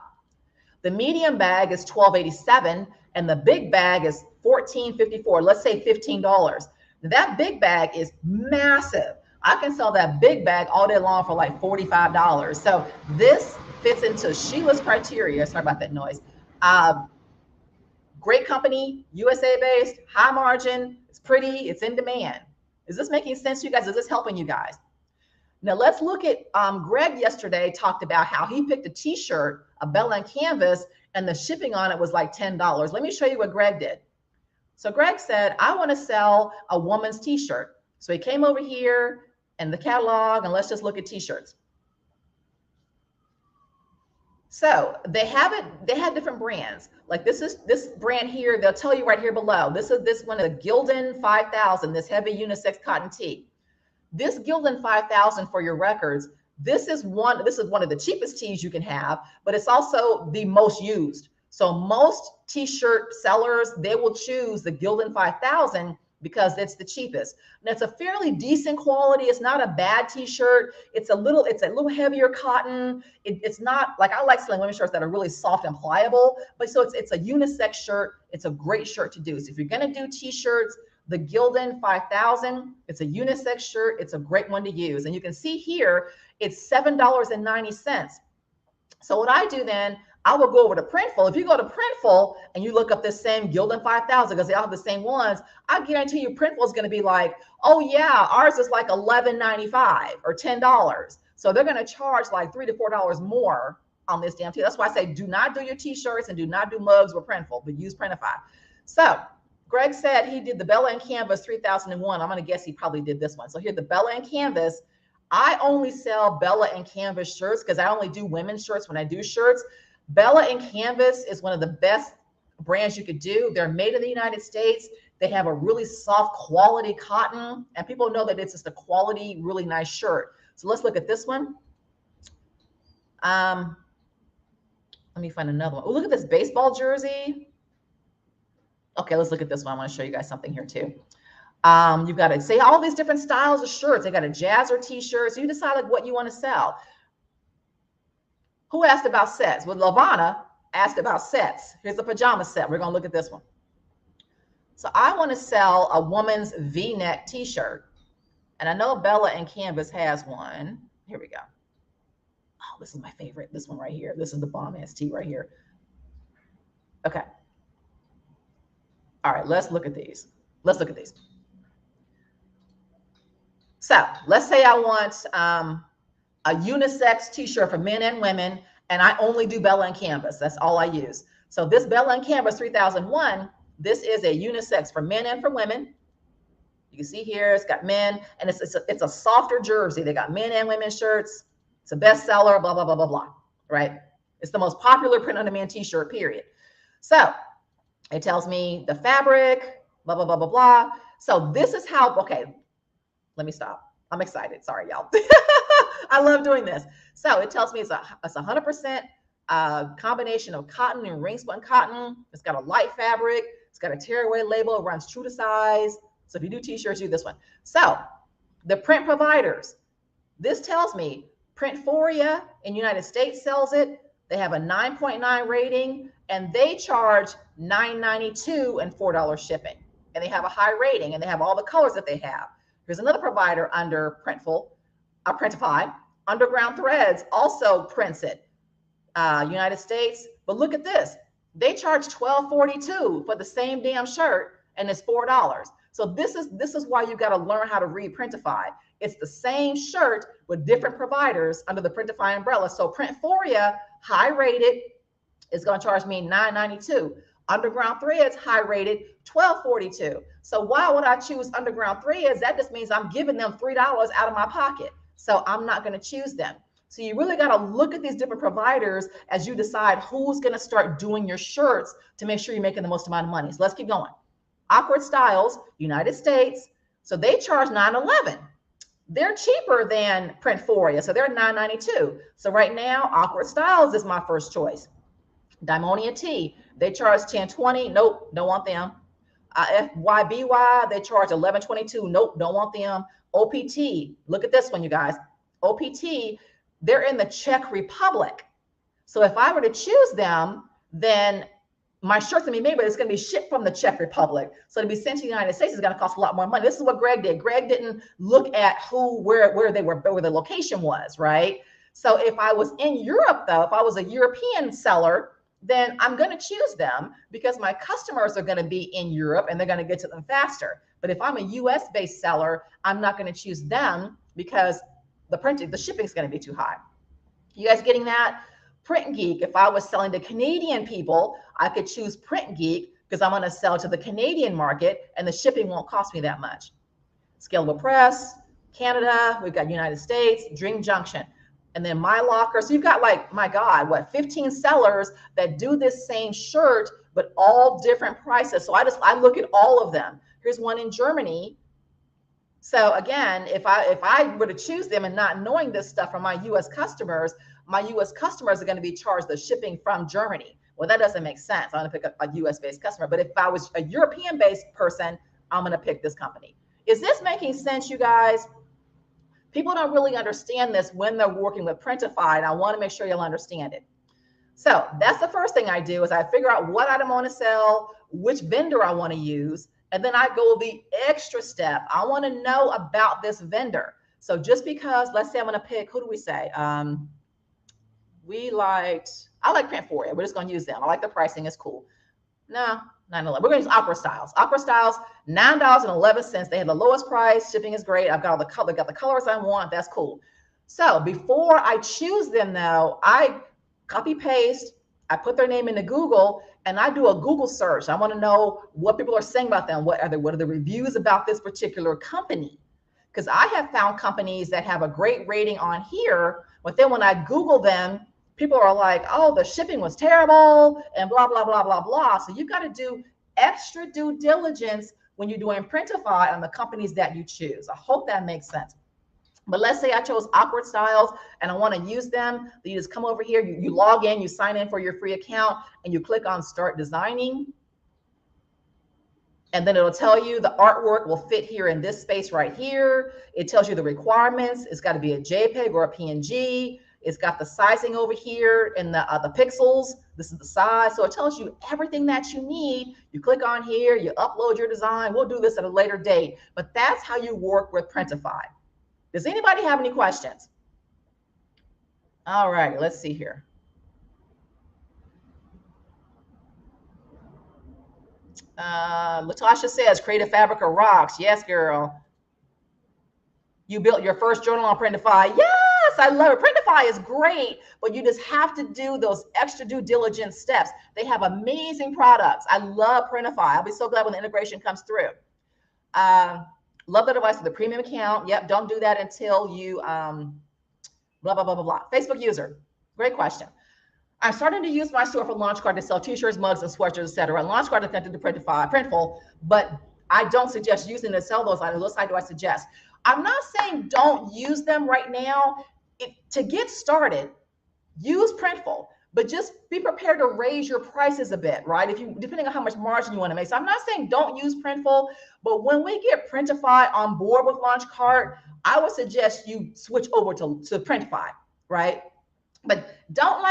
The medium bag is $12.87, and the big bag is $14.54. Let's say $15. That big bag is massive. I can sell that big bag all day long for like $45. So this fits into Sheila's criteria. Sorry about that noise. Great company, USA based, high margin, it's pretty, it's in demand. Is this making sense to you guys? Is this helping you guys? Now let's look at, Greg yesterday talked about how he picked a t-shirt, a Bella and Canvas, and the shipping on it was like $10. Let me show you what Greg did. So Greg said, I want to sell a woman's t-shirt. So he came over here and the catalog, and let's just look at t-shirts. So they have different brands. Like this brand here, they'll tell you right here below. This one, the Gildan 5000, this heavy unisex cotton tee. This Gildan 5000 for your records, this is one of the cheapest tees you can have, but it's also the most used. So most t-shirt sellers, they will choose the Gildan 5000 because it's the cheapest. And it's a fairly decent quality. It's not a bad t-shirt. It's a little heavier cotton. It's not like, I like selling women's shirts that are really soft and pliable, but so it's a unisex shirt. It's a great shirt to do. So if you're gonna do t-shirts, the Gildan 5000, it's a unisex shirt. It's a great one to use. And you can see here, it's $7.90. So what I do then, I will go over to Printful. If you go to Printful and you look up this same Gildan 5000, because they all have the same ones, I guarantee you Printful is going to be like, oh yeah, ours is like $11.95 or $10. So they're going to charge like $3 to $4 more on this damn tee. That's why I say do not do your t-shirts and do not do mugs with Printful, but use Printfy. So Greg said he did the Bella and Canvas 3001. I'm going to guess he probably did this one. So here, the Bella and Canvas. I only sell Bella and Canvas shirts because I only do women's shirts when I do shirts. Bella and Canvas is one of the best brands you could do. They're made in the United States. They have a really soft quality cotton, and people know that it's just a quality, really nice shirt. So let's look at this one. Let me find another one. Oh, look at this baseball jersey. Okay, let's look at this one. I want to show you guys something here too. You've got to say all these different styles of shirts. They got a jazzer t-shirt. So you decide like what you want to sell. Who asked about sets? Well, Lavana asked about sets. Here's a pajama set. We're going to look at this one. So I want to sell a woman's V-neck t-shirt. And I know Bella and Canvas has one. Here we go. Oh, this is my favorite. This one right here. This is the bomb ass tee right here. Okay. All right, let's look at these. Let's look at these. So let's say I want a unisex t-shirt for men and women, and I only do Bella and Canvas. That's all I use. So this Bella and Canvas 3001, this is a unisex for men and for women. You can see here, it's got men, and it's a softer jersey. They got men and women shirts. It's a bestseller, blah, blah, blah, blah, blah, right? It's the most popular print-on-demand t-shirt, period. So it tells me the fabric, blah, blah, blah, blah, blah. So this is how, okay, let me stop. I'm excited. Sorry, y'all. I love doing this. So it tells me it's 100% combination of cotton and ring spun cotton. It's got a light fabric. It's got a tearaway label. It runs true to size. So if you do t-shirts, do this one. So the print providers, this tells me Printful in United States sells it. They have a 9.9 rating, and they charge $9.92 and $4 shipping. And they have a high rating, and they have all the colors that they have. Here's another provider under Printful, Printfy. Underground Threads also prints it, United States. But look at this. They charge $12.42 for the same damn shirt, and it's $4. So this is why you got to learn how to read Printify. It's the same shirt with different providers under the Printify umbrella. So Printful, high rated, is going to charge me $9.92. Underground Threads, high rated, $12.42. So why would I choose Underground Threads? That just means I'm giving them $3 out of my pocket. So I'm not going to choose them. So you really got to look at these different providers as you decide who's going to start doing your shirts to make sure you're making the most amount of money. So let's keep going. Awkward Styles, United States. So they charge $9.11. They're cheaper than Printful, so they're $9.92. So right now, Awkward Styles is my first choice. Daimonia T, they charge $10.20. Nope, don't want them. FYBY, they charge $11.22. Nope, don't want them. OPT, look at this one, you guys. OPT, they're in the Czech Republic. So if I were to choose them, then my shirt's gonna be made, but it's gonna be shipped from the Czech Republic. So to be sent to the United States is gonna cost a lot more money. This is what Greg did. Greg didn't look at where the location was, right? So if I was in Europe though, if I was a European seller, then I'm gonna choose them because my customers are gonna be in Europe and they're gonna get to them faster. But if I'm a US based seller, I'm not gonna choose them because the shipping is gonna be too high. You guys getting that? Print Geek, if I was selling to Canadian people, I could choose Print Geek because I'm going to sell to the Canadian market and the shipping won't cost me that much. Scalable Press, Canada, we've got United States, Dream Junction, and then My Locker. So you've got like, my God, what, 15 sellers that do this same shirt, but all different prices. So I look at all of them. Here's one in Germany. So again, if I were to choose them and not knowing this stuff from my US customers, my US customers are going to be charged the shipping from Germany. Well, that doesn't make sense. I'm going to pick a US based customer. But if I was a European based person, I'm going to pick this company. Is this making sense, you guys? People don't really understand this when they're working with Printify, and I want to make sure you'll understand it. So that's the first thing I do is I figure out what item I want to sell, which vendor I want to use, and then I go the extra step. I want to know about this vendor. So just because, let's say I'm going to pick, who do we say? I like Printful. We're just going to use them. I like the pricing. It's cool. No, $9.11. We're going to use Awkward Styles. Awkward Styles, $9.11. They have the lowest price. Shipping is great. I've got all the color, got the colors I want. That's cool. So before I choose them, though, I copy paste. I put their name into Google, and I do a Google search. I want to know what people are saying about them. What are the reviews about this particular company? Because I have found companies that have a great rating on here, but then when I Google them, people are like, oh, the shipping was terrible and blah, blah, blah, blah, blah. So you've got to do extra due diligence when you're doing Printify on the companies that you choose. I hope that makes sense. But let's say I chose Awkward Styles and I want to use them. You just come over here, you log in, you sign in for your free account, and you click on Start Designing. And then it'll tell you the artwork will fit here in this space right here. It tells you the requirements. It's got to be a JPEG or a PNG. It's got the sizing over here and the pixels. This is the size. So it tells you everything that you need. You click on here, you upload your design. We'll do this at a later date, but that's how you work with Printify. Does anybody have any questions? All right, let's see here. Latasha says, Creative Fabrica rocks. Yes, girl. You built your first journal on Printify. Yes, I love it. Printify is great, but you just have to do those extra due diligence steps. They have amazing products. I love Printify. I'll be so glad when the integration comes through. Love the device with the premium account. Yep, don't do that until you blah, blah, blah, blah, blah. Facebook user. Great question. I'm starting to use my store for Launchcard to sell t-shirts, mugs, and sweatshirts, etc. Launchcard is connected to Printful, but I don't suggest using it to sell those items. What side do I suggest? I'm not saying don't use them right now. To get started, use Printful, but just be prepared to raise your prices a bit, right? Depending on how much margin you want to make. So I'm not saying don't use Printful, but when we get Printify on board with Launchcard, I would suggest you switch over to Printfy, right? But don't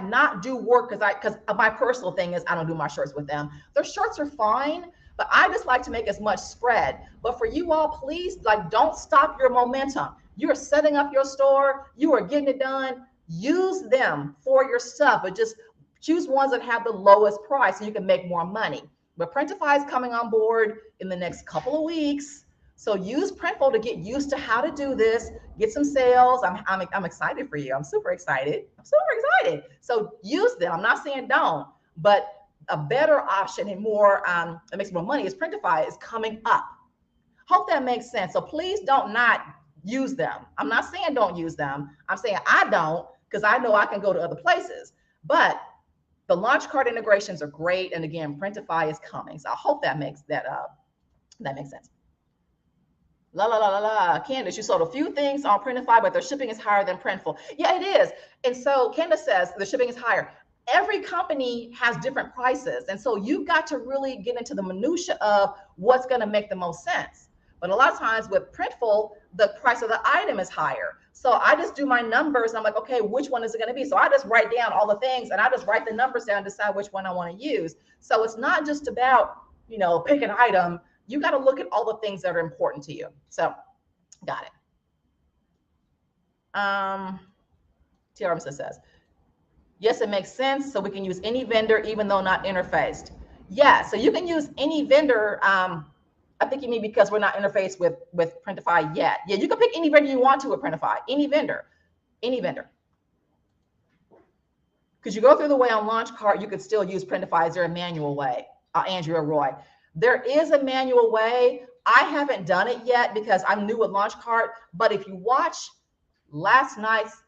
not do work because my personal thing is I don't do my shirts with them. Their shirts are fine, but I just like to make as much spread. But for you all, please, don't stop your momentum. You are setting up your store. You are getting it done. Use them for your stuff, but just choose ones that have the lowest price so you can make more money. But Printify is coming on board in the next couple of weeks. So use Printful to get used to how to do this, get some sales. I'm excited for you. I'm super excited. So use them. I'm not saying don't, but a better option and more, it makes more money is Printify is coming up. Hope that makes sense. So please don't not use them. I'm not saying don't use them. I'm saying I don't because I know I can go to other places, but the Launchcard integrations are great. And again, Printify is coming. So I hope that makes sense. La la la la la. Candace, you sold a few things on Printify, but their shipping is higher than Printful. Yeah, it is. And so Candace says the shipping is higher. Every company has different prices. And so you've got to really get into the minutia of what's going to make the most sense. But a lot of times with Printful, the price of the item is higher. So I just do my numbers. And I'm like, okay, which one is it going to be? So I just write down all the things and I just write the numbers down and decide which one I want to use. So it's not just about, pick an item. You got to look at all the things that are important to you. So got it. TRM says, yes, it makes sense. So we can use any vendor, even though not interfaced. Yeah, so you can use any vendor. I think you mean because we're not interfaced with Printify yet. Yeah, you can pick any vendor you want to with Printify, any vendor. Because you go through the way on Launchcard, you could still use Printify. Is there a manual way? Andrea Roy. There is a manual way. I haven't done it yet because I'm new with Launchcard. But if you watch last night's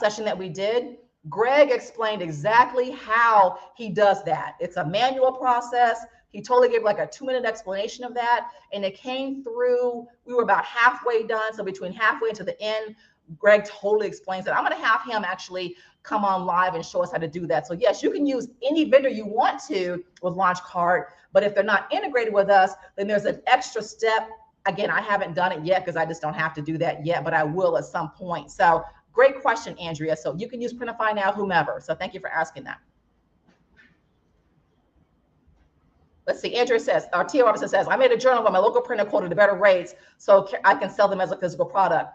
session that we did, Greg explained exactly how he does that. It's a manual process. He totally gave like a 2-minute explanation of that. And it came through, we were about halfway done. So between halfway to the end, Greg totally explains it. I'm going to have him actually come on live and show us how to do that. So yes, you can use any vendor you want to with Launchcard, but if they're not integrated with us, then there's an extra step. Again, I haven't done it yet because I just don't have to do that yet, but I will at some point. So great question, Andrea. So you can use Printify now, whomever. So thank you for asking that. Let's see, Andrea says, or Tia Robinson says, I made a journal where my local printer quoted the better rates so I can sell them as a physical product.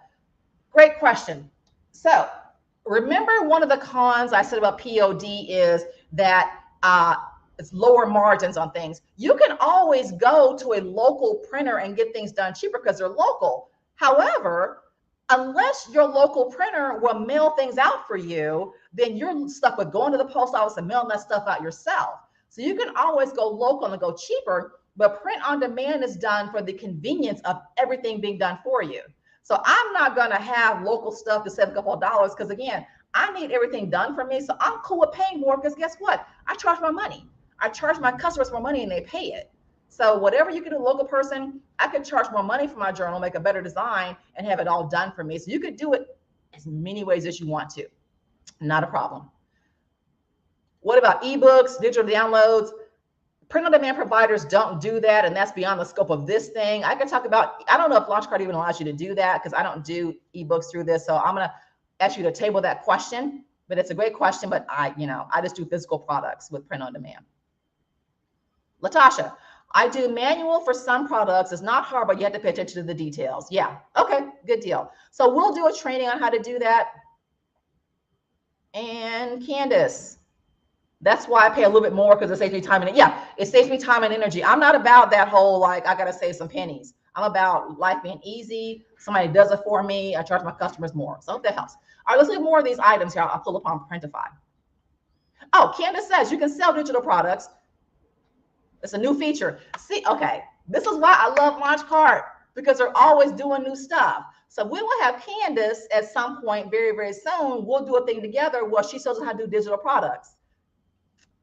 Great question. So remember, one of the cons I said about POD is that it's lower margins on things. You can always go to a local printer and get things done cheaper because they're local. However, unless your local printer will mail things out for you, then you're stuck with going to the post office and mailing that stuff out yourself. So you can always go local and go cheaper, but print on demand is done for the convenience of everything being done for you. So I'm not going to have local stuff to save a couple of dollars because, again, I need everything done for me. So I'm cool with paying more because guess what? I charge my money. I charge my customers more money and they pay it. So whatever you can do, local person, I could charge more money for my journal, make a better design, and have it all done for me. So you could do it as many ways as you want to. Not a problem. What about ebooks, digital downloads? Print-on-demand providers don't do that, and that's beyond the scope of this thing. I can talk about, I don't know if Launchcard even allows you to do that because I don't do ebooks through this. So I'm going to ask you to table that question, but it's a great question. But I just do physical products with print on demand. Latasha, I do manual for some products. It's not hard, but you have to pay attention to the details. Yeah. Okay. Good deal. So we'll do a training on how to do that. And Candace, that's why I pay a little bit more, because it saves me time and it saves me time and energy. I'm not about that whole, like, I got to save some pennies. I'm about life being easy. Somebody does it for me. I charge my customers more. So I hope that helps. All right, let's look at more of these items here. I'll pull up on Printify. Oh, Candace says you can sell digital products. It's a new feature. See, okay, this is why I love Launch Cart, because they're always doing new stuff. So we will have Candace at some point very, very soon. We'll do a thing together where she shows us how to do digital products.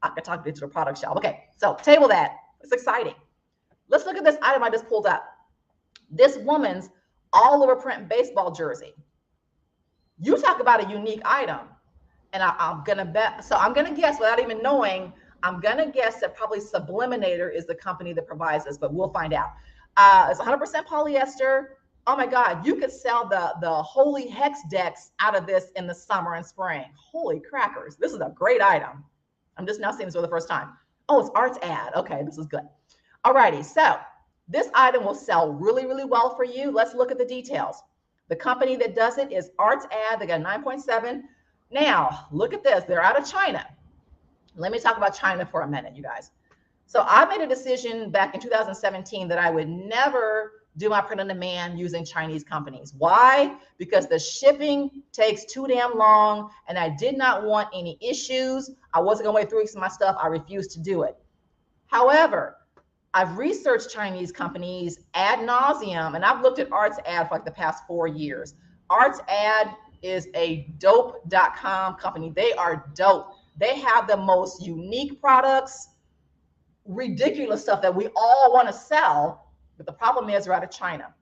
I can talk digital product shop. Okay, so table that. It's exciting. Let's look at this item I just pulled up. This woman's all over print baseball jersey. You talk about a unique item. And I'm going to bet, so I'm going to guess without even knowing, I'm going to guess that probably Subliminator is the company that provides this, but we'll find out. It's 100% polyester. Oh my God, you could sell the holy hex decks out of this in the summer and spring. Holy crackers. This is a great item. I'm just now seeing this for the first time. Oh, it's Arts Ad. Okay, this is good. All righty, so this item will sell really, really well for you. Let's look at the details. The company that does it is Arts Ad. They got 9.7. Now, look at this. They're out of China. Let me talk about China for a minute, you guys. So I made a decision back in 2017 that I would never do my print on demand using Chinese companies. Why? Because the shipping takes too damn long, and I did not want any issues. I wasn't going to wait 3 weeks for my stuff. I refused to do it. However, I've researched Chinese companies ad nauseum, and I've looked at Arts Ad for like the past 4 years. Arts Ad is a dope.com company. They are dope. They have the most unique products, ridiculous stuff that we all want to sell. But the problem is they're out of China.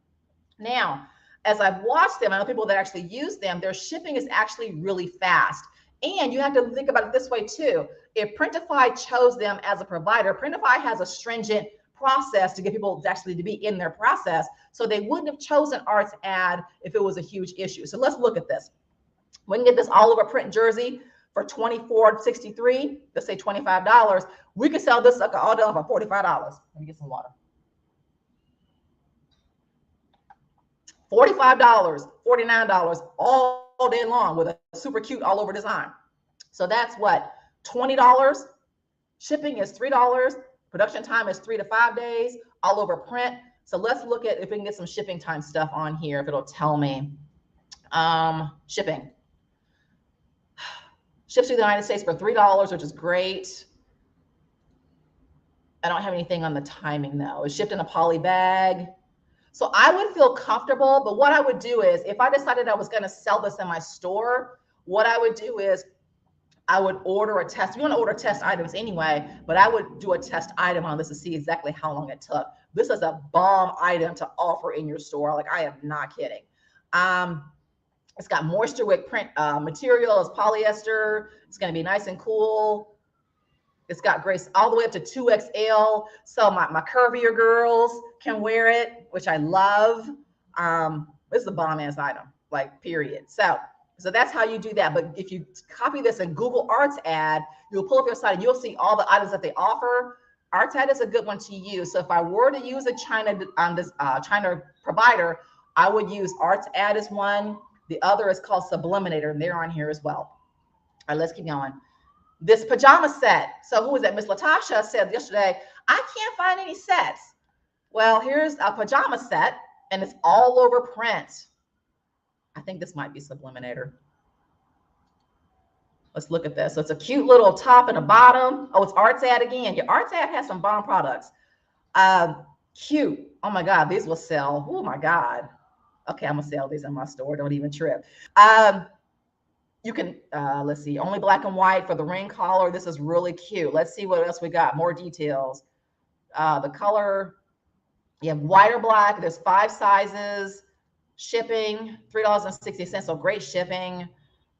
Now, as I've watched them, I know people that actually use them, their shipping is actually really fast. And you have to think about it this way too. If Printify chose them as a provider, Printify has a stringent process to get people actually to be in their process. So they wouldn't have chosen Arts Ad if it was a huge issue. So let's look at this. We can get this all over print jersey for $24.63. Let's say $25. We could sell this sucker all day for $45. Let me get some water. $45, $49 all day long with a super cute all over design. So that's what, $20. Shipping is $3. Production time is 3 to 5 days, all over print. So let's look at if we can get some shipping time stuff on here, if it'll tell me. Shipping. Ships to the United States for $3, which is great. I don't have anything on the timing though. It's shipped in a poly bag. So I would feel comfortable, but what I would do is if I decided I was going to sell this in my store, what I would do is I would order a test. You want to order test items anyway, but I would do a test item on this to see exactly how long it took. This is a bomb item to offer in your store. Like, I am not kidding. It's got moisture wick print material. It's polyester. It's going to be nice and cool. It's got grace all the way up to 2XL. So my curvier girls can wear it, which I love. This is a bomb ass item, like, period. So that's how you do that. But if you copy this in Google Arts Ad, you'll pull up your site and you'll see all the items that they offer. Arts Ad is a good one to use. So if I were to use a China provider, I would use Arts Ad as one. The other is called Subliminator, and they're on here as well. All right, let's keep going. This pajama set. So who was that? Miss Latasha said yesterday, I can't find any sets. Well, here's a pajama set, and it's all over print. I think this might be Subliminator. Let's look at this. So it's a cute little top and a bottom. Oh, it's Arts Ad again. Your Arts Ad has some bomb products. Cute. Oh my God, these will sell. Oh my God. Okay, I'm gonna sell these in my store. Don't even trip. You can, let's see, only black and white for the ring collar. This is really cute. Let's see what else we got. More details. The color, you have white or black. There's 5 sizes. Shipping, $3.60. So great shipping.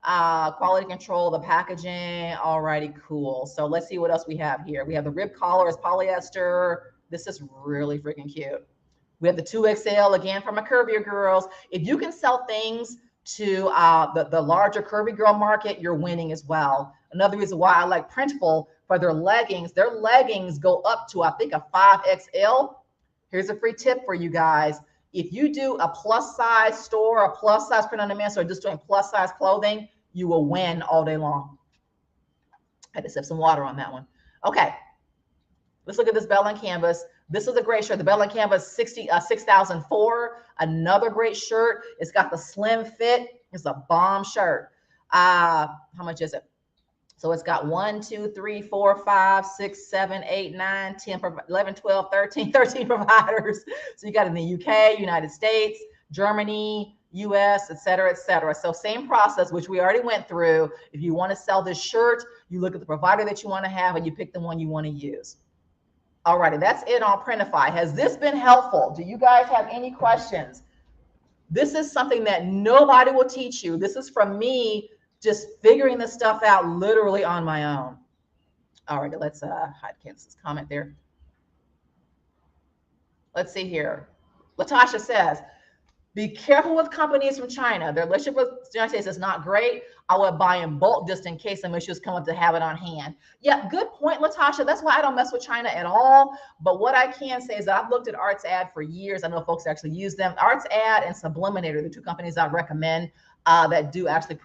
Quality control, the packaging. Alrighty, cool. So let's see what else we have here. We have the rib collar is polyester. This is really freaking cute. We have the 2XL again for my curvier girls. If you can sell things to the larger curvy girl market, you're winning as well. Another reason why I like Printful for their leggings go up to, I think, a 5XL. Here's a free tip for you guys. If you do a plus size store, a plus size print on demand store, just doing plus size clothing, you will win all day long. I had to sip some water on that one. Okay, let's look at this Bell and Canvas. This is a great shirt. The Bell and Canvas 6004. Another great shirt. It's got the slim fit. It's a bomb shirt. How much is it? So it's got 1, 2, 3, 4, 5, 6, 7, 8, 9, 10, 11, 12, 13 providers. So you got it in the UK, United States, Germany, US, et cetera, et cetera. So same process, which we already went through. If you want to sell this shirt, you look at the provider that you want to have and you pick the one you want to use. All righty, that's it on Printify. Has this been helpful? Do you guys have any questions? This is something that nobody will teach you. This is from me just figuring this stuff out literally on my own. All right, let's hide Candace's comment there. Let's see here. Latasha says, be careful with companies from China. Their relationship with the United States is not great. I would buy in bulk just in case some issues come up to have it on hand. Yeah, good point, Latasha. That's why I don't mess with China at all. But what I can say is that I've looked at Arts Ad for years. I know folks actually use them. Arts Ad and Subliminator, the two companies I recommend that do actually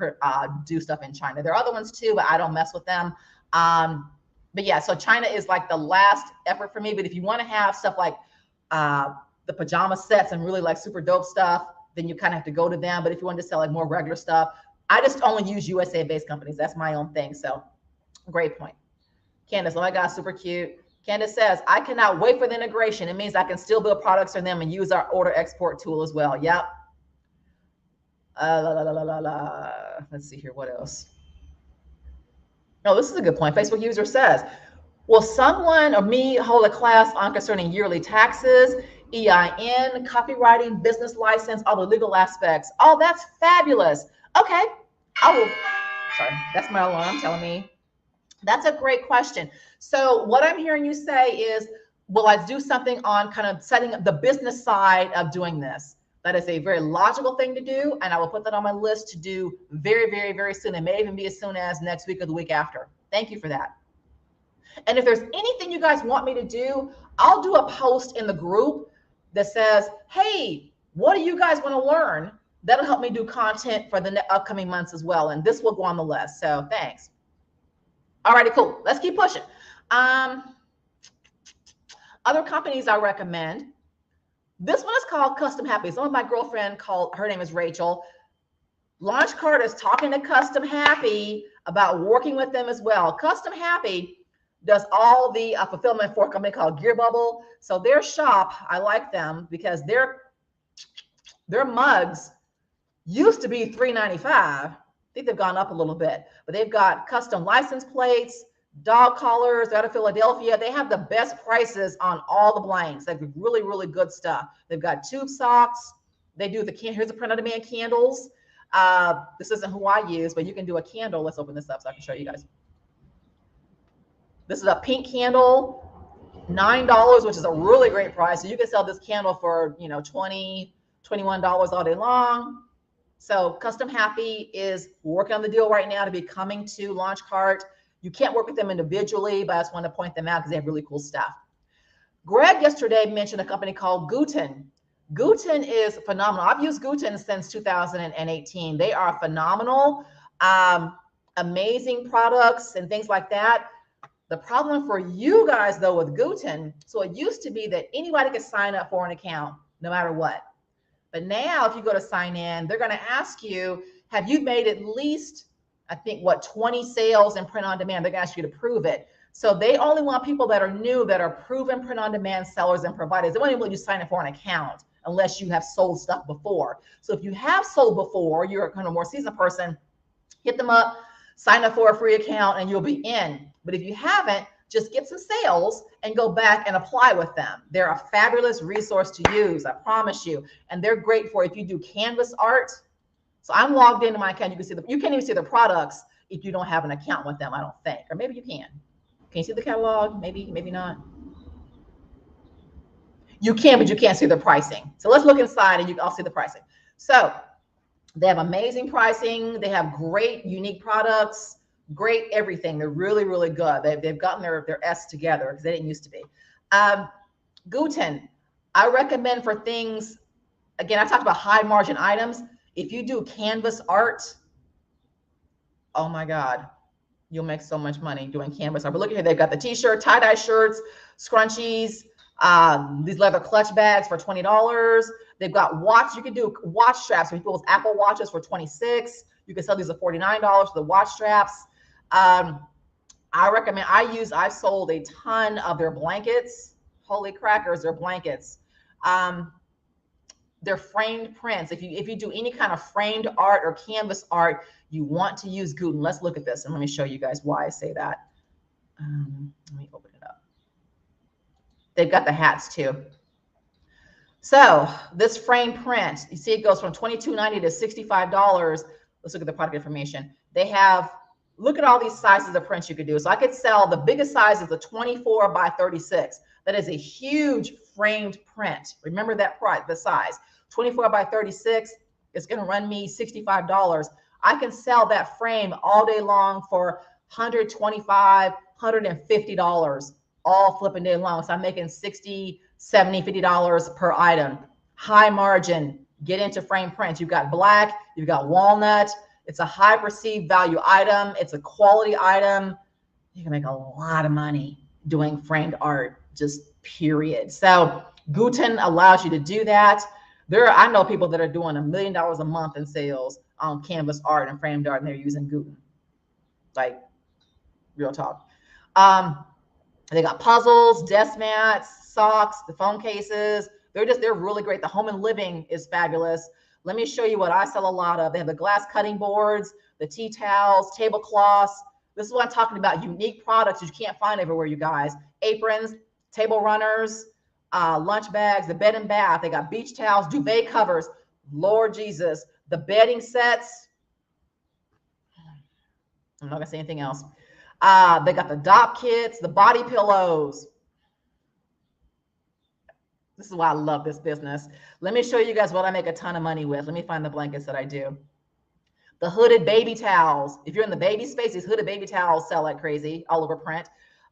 do stuff in China. There are other ones too, but I don't mess with them. But yeah, so China is like the last effort for me. But if you want to have stuff like the pajama sets and really like super dope stuff, then you kind of have to go to them. But if you want to sell like more regular stuff, I just only use USA based companies. That's my own thing. So great point. Candace, oh my God, super cute. Candace says, I cannot wait for the integration. It means I can still build products for them and use our order export tool as well. Yep. Let's see here. What else? Oh, this is a good point. Facebook user says, will someone or me hold a class on concerning yearly taxes, EIN, copywriting, business license, all the legal aspects? Oh, that's fabulous. Okay, I will. Sorry, that's my alarm telling me. That's a great question. So what I'm hearing you say is, will I do something on kind of setting up the business side of doing this? That is a very logical thing to do, and I will put that on my list to do very, very, very soon. It may even be as soon as next week or the week after. Thank you for that. And if there's anything you guys want me to do, I'll do a post in the group that says, hey, what do you guys want to learn? That'll help me do content for the upcoming months as well. And this will go on the list. So thanks. All righty, cool. Let's keep pushing. Other companies I recommend. This one is called Custom Happy. Some of my girlfriend called, her name is Rachel. Launchcart is talking to Custom Happy about working with them as well. Custom Happy does all the fulfillment for a company called Gear Bubble. So their shop, I like them because their mugs used to be $3.95. I think they've gone up a little bit, but they've got custom license plates, dog collars. They're out of Philadelphia. They have the best prices on all the blanks. Like really, really good stuff. They've got tube socks. They do here's the print on demand candles. This isn't who I use, but you can do a candle. Let's open this up so I can show you guys. This is a pink candle, $9, which is a really great price. So you can sell this candle for, you know, $20, $21 all day long. So Custom Happy is working on the deal right now to be coming to Launchcart. You can't work with them individually, but I just want to point them out because they have really cool stuff. Greg yesterday mentioned a company called Guten. Guten is phenomenal. I've used Guten since 2018. They are phenomenal, amazing products and things like that. The problem for you guys though with Guten, so it used to be that anybody could sign up for an account no matter what. But now if you go to sign in, they're going to ask you, have you made at least, I think, 20 sales in print on demand? They're going to ask you to prove it. So they only want people that are new, that are proven print on demand sellers and providers. They won't even let you sign up for an account unless you have sold stuff before. So if you have sold before, you're a kind of more seasoned person, hit them up, sign up for a free account, and you'll be in. But if you haven't, just get some sales and go back and apply with them. They're a fabulous resource to use, I promise you. And they're great for if you do canvas art. So I'm logged into my account. You can see you can't even see the products if you don't have an account with them, I don't think. Or maybe you can. Can you see the catalog? Maybe not. You can, but you can't see the pricing. So let's look inside and I'll see the pricing. So They have amazing pricing. They have great unique products, great everything. They're really, really good. They've gotten their S together because they didn't used to be. Guten, I recommend for things, again, I talked about high margin items. If you do canvas art, oh my God, you'll make so much money doing canvas art. But look at here, they've got the t-shirt, tie-dye shirts, scrunchies, these leather clutch bags for $20. They've got watch. You can do watch straps for people's Apple watches for $26. You can sell these at $49 for the watch straps. I recommend, I've sold a ton of their blankets. Holy crackers, they're blankets. They're framed prints. If you do any kind of framed art or canvas art, you want to use Guten. Let's look at this and let me show you guys why I say that. Let me open it up. They've got the hats too. So this frame print, you see it goes from $22.90 to $65. Let's look at the product information. They have, look at all these sizes of prints you could do. So I could sell, the biggest size is a 24 by 36. That is a huge framed print. Remember that price, the size. 24 by 36, it's going to run me $65. I can sell that frame all day long for $125, $150, all flipping day long. So I'm making $60, $70, $50 per item. High margin. Get into frame prints. You've got black, you've got walnut. It's a high perceived value item. It's a quality item. You can make a lot of money doing framed art, just period. So Guten allows you to do that. I know people that are doing $1 million a month in sales on canvas art and framed art, and they're using Guten. Like, real talk. They got puzzles, desk mats, socks, the phone cases. They're really great. The home and living is fabulous. Let me show you what I sell a lot of. They have the glass cutting boards, the tea towels, tablecloths. This is what I'm talking about. Unique products you can't find everywhere, you guys. Aprons, table runners, lunch bags, the bed and bath. They got beach towels, duvet covers. Lord Jesus, the bedding sets. I'm not gonna say anything else. They got the dop kits, the body pillows. This is why I love this business. Let me show you guys what I make a ton of money with. Let me find the blankets that I do. The hooded baby towels. If you're in the baby space, these hooded baby towels sell like crazy all over print.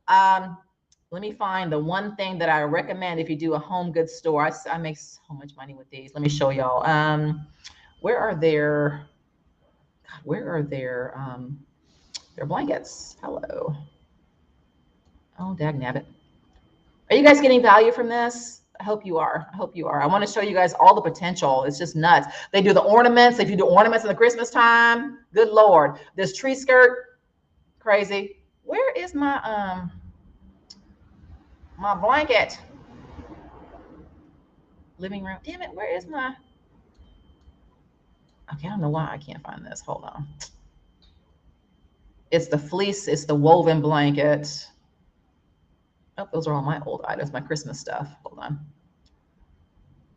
Let me find the one thing that I recommend if you do a home goods store. I make so much money with these. Let me show y'all. Where are their blankets? Hello. Oh, dagnabbit. Are you guys getting value from this? I hope you are. I hope you are. I want to show you guys all the potential. It's just nuts. They do the ornaments. If you do ornaments in the Christmas time, good Lord. This tree skirt, crazy. Where is my my blanket? Living room. Damn it, where is my? Okay, I don't know why I can't find this. Hold on. It's the fleece. It's the woven blanket. Oh, those are all my old items, my Christmas stuff. Hold on.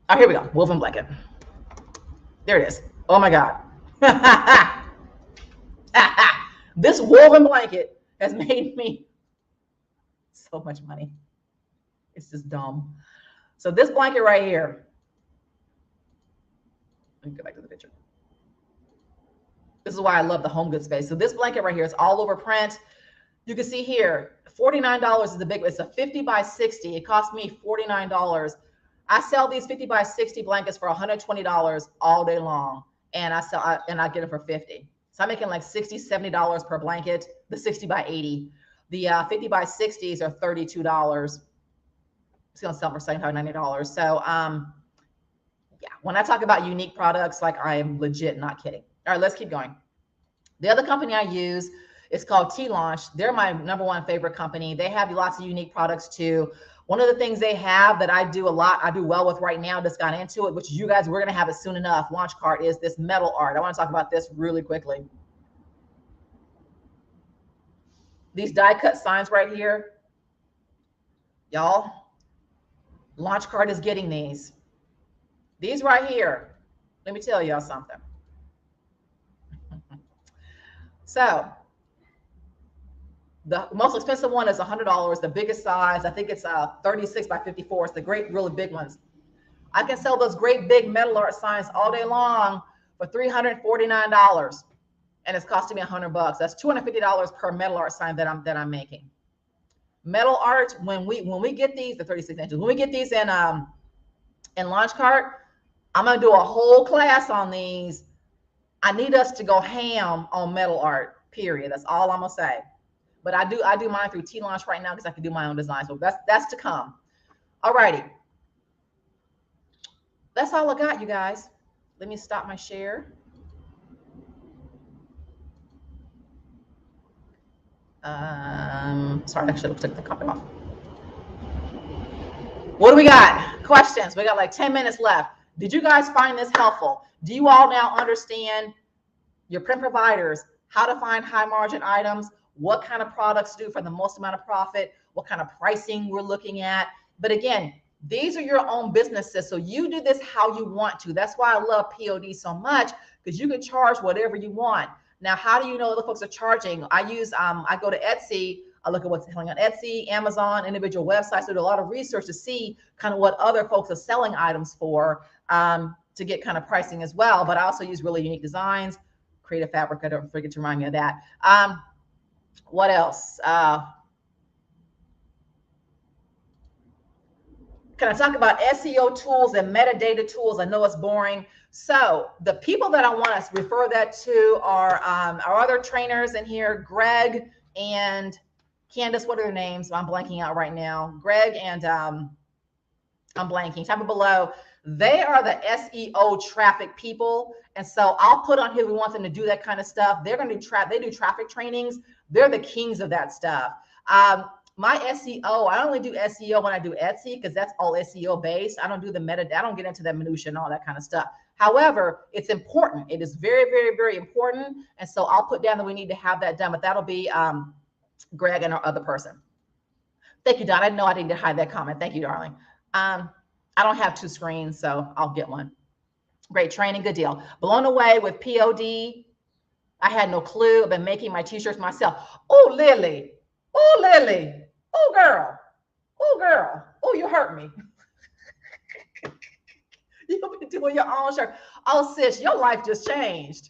Oh, here we go. Woven blanket. There it is. Oh my God. This woven blanket has made me so much money. It's just dumb. So this blanket right here. Let me go back to the picture. This is why I love the home goods space. So this blanket right here is all over print. You can see here, $49 is the big one. It's a 50 by 60. It cost me $49. I sell these 50 by 60 blankets for $120 all day long. And I get it for $50. So I'm making like $60, $70 per blanket, the 60 by 80. The 50 by 60s are $32. It's gonna sell for $790. So yeah, when I talk about unique products, like I am legit not kidding. All right, let's keep going. The other company I use is called T-Launch. They're my #1 favorite company. They have lots of unique products too. One of the things they have that I do well with right now, just got into it, which you guys, we're gonna have it soon enough, launch cart, is this metal art. I wanna talk about this really quickly. These die cut signs right here, y'all, launch cart is getting these. These right here, let me tell y'all something. So the most expensive one is $100. The biggest size, I think it's 36 by 54. It's the great, really big ones. I can sell those great big metal art signs all day long for $349, and it's costing me $100. That's $250 per metal art sign that I'm making. Metal art, when we get these, the 36 inches, when we get these in Launch Cart, I'm gonna do a whole class on these. I need us to go ham on metal art, period. That's all I'm gonna say. But I do mine through T-Launch right now because I can do my own design. So that's to come. All righty. That's all I got, you guys. Let me stop my share. Sorry, I should have took the copy off. What do we got? Questions. We got like 10 minutes left. Did you guys find this helpful? Do you all now understand your print providers, how to find high margin items, what kind of products do for the most amount of profit, what kind of pricing we're looking at? But again, these are your own businesses, so you do this how you want to. That's why I love POD so much, because you can charge whatever you want. Now, how do you know other folks are charging? I go to Etsy. I look at what's selling on Etsy, Amazon, individual websites. So do a lot of research to see kind of what other folks are selling items for, to get kind of pricing as well. But I also use really unique designs, Creative Fabrica. Don't forget to remind me of that. What else? Can I talk about SEO tools and metadata tools? I know it's boring. So the people that I want to refer that to are our other trainers in here, Greg and Candace. What are their names? I'm blanking out right now. Greg and I'm blanking. Type it below. They are the SEO traffic people. And so I'll put on here, we want them to do that kind of stuff. They're going to do they do traffic trainings. They're the kings of that stuff. My SEO, I only do SEO when I do Etsy, because that's all SEO based. I don't do the meta, I don't get into the minutia and all that kind of stuff. However, it's important. It is very, very, very important. And so I'll put down that we need to have that done, but that'll be Greg and our other person. Thank you, Don. I know I didn't hide that comment. Thank you, darling. I don't have two screens, so I'll get one. Great training, good deal. Blown away with POD. I had no clue. I've been making my t-shirts myself. Oh, Lily. Oh, Lily. Oh, girl. Oh, girl. Oh, you hurt me. You've been doing your own shirt. Oh, sis, your life just changed.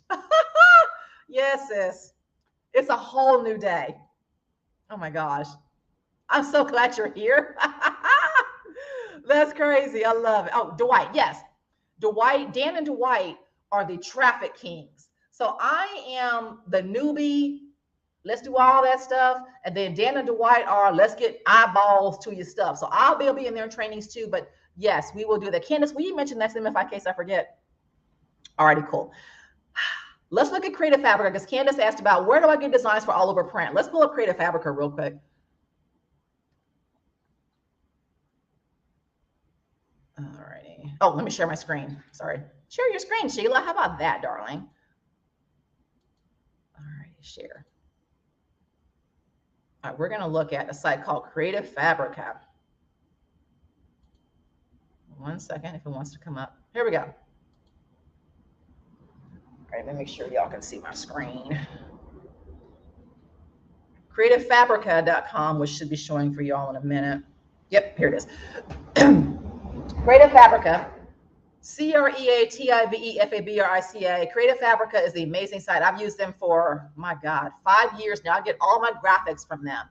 Yes, sis. It's a whole new day. Oh, my gosh. I'm so glad you're here. That's crazy. I love it. Oh, Dwight. Yes. Dwight, Dan and Dwight are the traffic kings. So I am the newbie. Let's do all that stuff. And then Dan and Dwight are, let's get eyeballs to your stuff. So I'll be in their trainings too. But yes, we will do that. Candace, will you mention that to them in case I forget? Alrighty, cool. Let's look at Creative Fabrica, because Candace asked about where do I get designs for all over print. Let's pull up Creative Fabrica real quick. Alrighty. Oh, let me share my screen. Sorry. Share your screen, Sheila. How about that, darling? Alrighty, share. All right, we're going to look at a site called Creative Fabrica. One second, if it wants to come up. Here we go. All right, let me make sure y'all can see my screen. CreativeFabrica.com, which should be showing for y'all in a minute. Yep, here it is. Creative Fabrica, CreativeFabrica. Creative Fabrica is the amazing site. I've used them for, my God, 5 years now. I get all my graphics from them.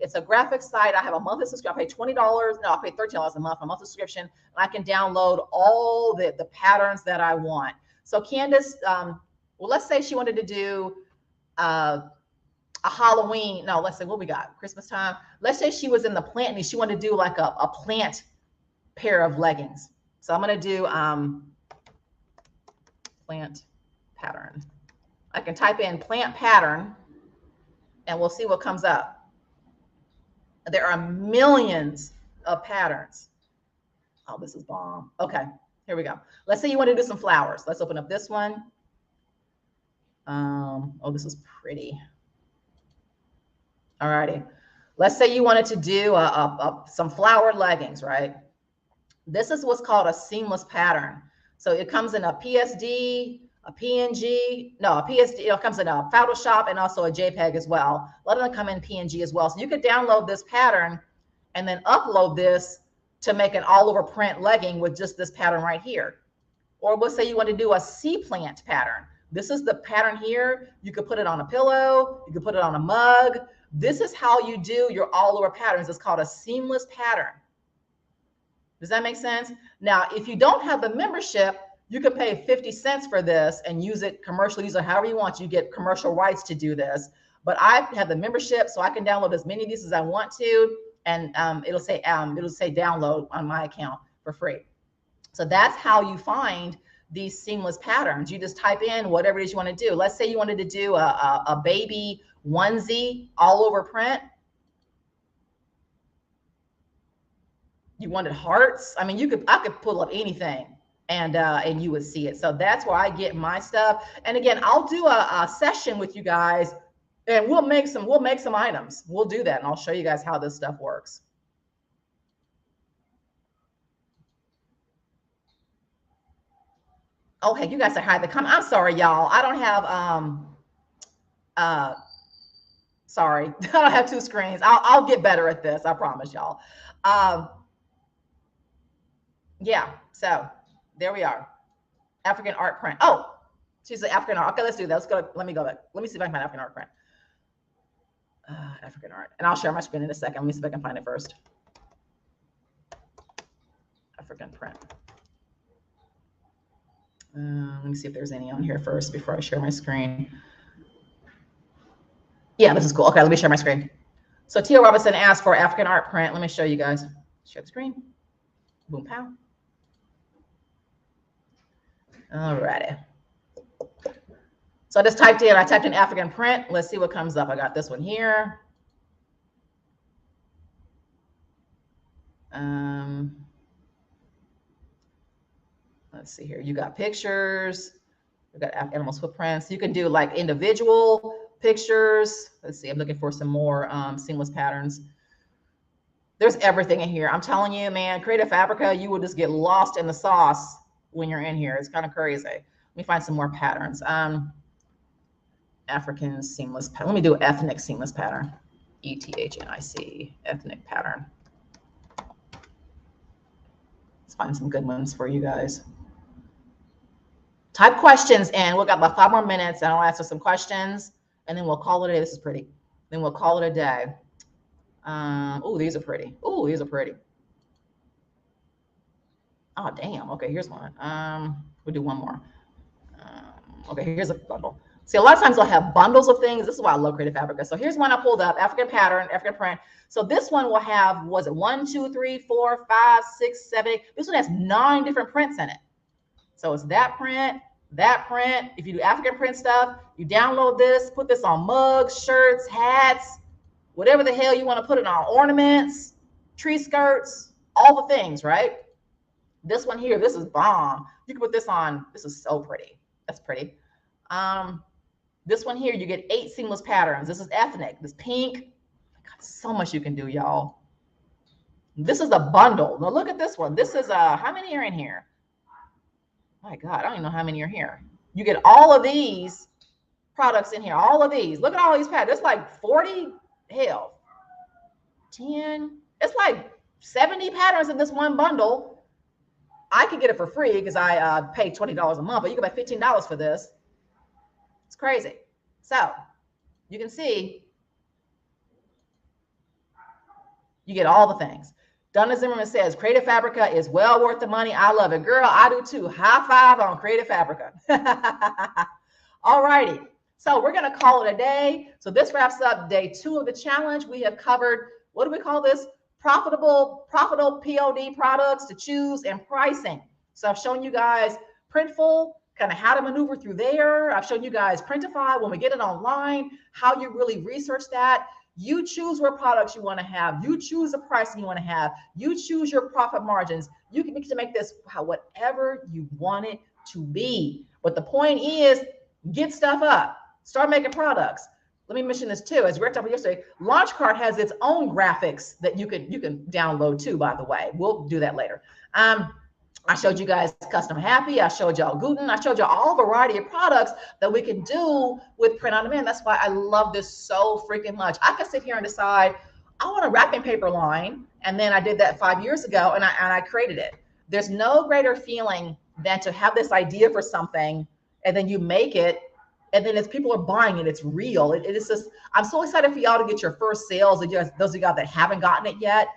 It's a graphic site. I have a monthly subscription. I pay $20. No, I pay $13 a month for a monthly subscription. And I can download all the patterns that I want. So Candace, well, let's say she wanted to do a Halloween. No, let's say what we got, Christmas time. Let's say she was in the plant and she wanted to do like a plant pair of leggings. So I'm going to do plant pattern. I can type in plant pattern and we'll see what comes up. There are millions of patterns. Oh, this is bomb. Okay, here we go. Let's say you want to do some flowers. Let's open up this one. Oh, this is pretty. All righty. Let's say you wanted to do some flowered leggings, right? This is what's called a seamless pattern. So it comes in a PSD, a PNG, no, a PSD, it comes in a Photoshop and also a JPEG as well. A lot of them come in PNG as well. So you could download this pattern and then upload this to make an all over print legging with just this pattern right here. Or let's say you want to do a sea plant pattern. This is the pattern here. You could put it on a pillow. You could put it on a mug. This is how you do your all over patterns. It's called a seamless pattern. Does that make sense? Now, if you don't have the membership, you can pay 50 cents for this and use it commercially, use it however you want. You get commercial rights to do this. But I have the membership, so I can download as many of these as I want to, and it'll say download on my account for free. So that's how you find these seamless patterns. You just type in whatever it is you want to do. Let's say you wanted to do a baby onesie all over print. You wanted hearts. I mean, I could pull up anything and you would see it. So that's where I get my stuff. And again, I'll do a session with you guys, and we'll make some items. We'll do that, and I'll show you guys how this stuff works. Oh, hey, you guys are hiding the comment. I'm sorry, y'all. I don't have sorry, I don't have two screens. I'll get better at this. I promise y'all. Yeah, so there we are. African art print. Oh, she's the African art. Okay, let's do that. Let's go. Let me go back. Let me see if I can find African art print. African art. And I'll share my screen in a second. Let me see if I can find it first. African print. Let me see if there's any on here first before I share my screen. Yeah, this is cool. Okay, let me share my screen. So Tia Robinson asked for African art print. Let me show you guys. Share the screen. Boom, pow. All righty. So I just typed in African print. Let's see what comes up. I got this one here. Let's see here. You got pictures. We got animals footprints. You can do like individual pictures. Let's see. I'm looking for some more seamless patterns. There's everything in here. I'm telling you, man, Creative Fabrica, you will just get lost in the sauce when you're in here. It's kind of crazy. Let me find some more patterns. African seamless pattern. Let me do ethnic seamless pattern. ETHNIC, ethnic pattern. Let's find some good ones for you guys. Type questions in. We've got about 5 more minutes, and I'll answer some questions, and then we'll call it a day. This is pretty. Then we'll call it a day. Oh, these are pretty. Oh, these are pretty. Oh, damn. Okay, here's one. We'll do one more. Okay, here's a bundle. See, a lot of times I'll have bundles of things. This is why I love Creative Fabrica. So here's one I pulled up, African pattern, African print. So this one will have, was it 1, 2, 3, 4, 5, 6, 7, 8. This one has 9 different prints in it. So it's that print, that print. If you do African print stuff, you download this, put this on mugs, shirts, hats, whatever the hell you want to put it on, ornaments, tree skirts, all the things, right? This one here, this is bomb. You can put this on. This is so pretty. That's pretty. This one here, you get 8 seamless patterns. This is ethnic. This pink. God, so much you can do, y'all. This is a bundle. Now look at this one. This is how many are in here? My God, I don't even know how many are here. You get all of these products in here. All of these. Look at all these patterns. It's like 40. Hell, 10. It's like 70 patterns in this one bundle. I could get it for free because I pay $20 a month, but you can pay $15 for this. It's crazy. So you can see you get all the things. Donna Zimmerman says Creative Fabrica is well worth the money. I love it. Girl, I do too. High five on Creative Fabrica. All righty. So we're going to call it a day. So this wraps up day 2 of the challenge. We have covered, what do we call this? Profitable POD products to choose and pricing. So I've shown you guys Printful, kind of how to maneuver through there. I've shown you guys Printify when we get it online, how you really research that. You choose what products you want to have. You choose the pricing you want to have. You choose your profit margins. You can make this whatever you want it to be. But the point is, get stuff up. Start making products. Let me mention this too. As we talked about yesterday, Launchcart has its own graphics that you can download too, by the way. We'll do that later. I showed you guys Custom Happy. I showed y'all Guten. I showed y'all all variety of products that we can do with print on demand. That's why I love this so freaking much. I can sit here and decide, I want a wrapping paper line. And then I did that 5 years ago and I created it. There's no greater feeling than to have this idea for something and then you make it. And then as people are buying it, it's real. It is just, I'm so excited for y'all to get your first sales. And those of y'all that haven't gotten it yet,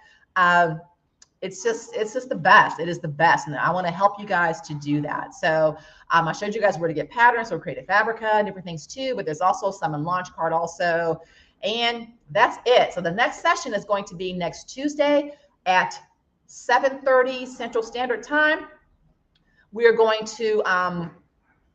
it's just the best. It is the best. And I want to help you guys to do that. So I showed you guys where to get patterns, so Creative Fabrica, different things too, but there's also some in Launch Card also. And that's it. So the next session is going to be next Tuesday at 7:30 Central Standard Time. We are going to,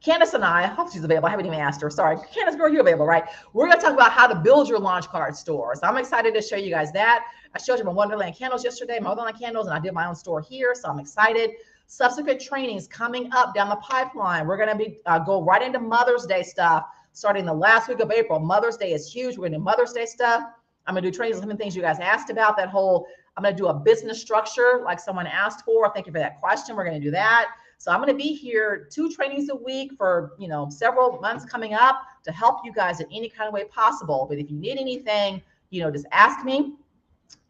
Candace and I hope she's available. I haven't even asked her. Sorry. Candace, girl, you're available, right? We're going to talk about how to build your launch card store. So I'm excited to show you guys that. I showed you my Wonderland candles yesterday, my Wonderland candles, and I did my own store here. So I'm excited. Subsequent trainings coming up down the pipeline. We're going to be go right into Mother's Day stuff starting the last week of April. Mother's Day is huge. We're going to do Mother's Day stuff. I'm going to do trainings on some things you guys asked about. That whole, I'm going to do a business structure like someone asked for. Thank you for that question. We're going to do that. So I'm going to be here 2 trainings a week for, several months coming up to help you guys in any kind of way possible. But if you need anything, just ask me.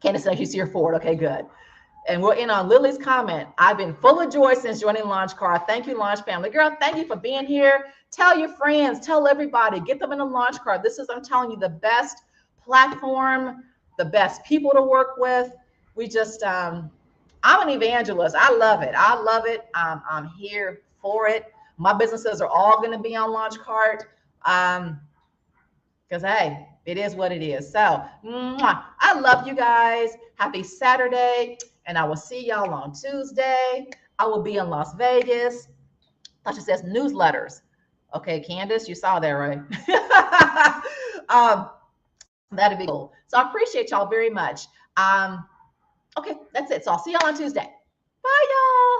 Candace, you see your forward. Okay, good. And we're in on Lily's comment. I've been full of joy since joining Launch Card. Thank you, Launch Family. Girl, thank you for being here. Tell your friends, tell everybody, get them in a Launch Card. This is, I'm telling you, the best platform, the best people to work with. We just, I'm an evangelist. I love it. I love it. I'm here for it. My businesses are all going to be on Launch Card. Because, hey, it is what it is. So, I love you guys. Happy Saturday. And I will see y'all on Tuesday. I will be in Las Vegas. Tasha says newsletters. Okay, Candace, you saw that, right? That'd be cool. So I appreciate y'all very much. Okay, that's it. So I'll see y'all on Tuesday. Bye, y'all.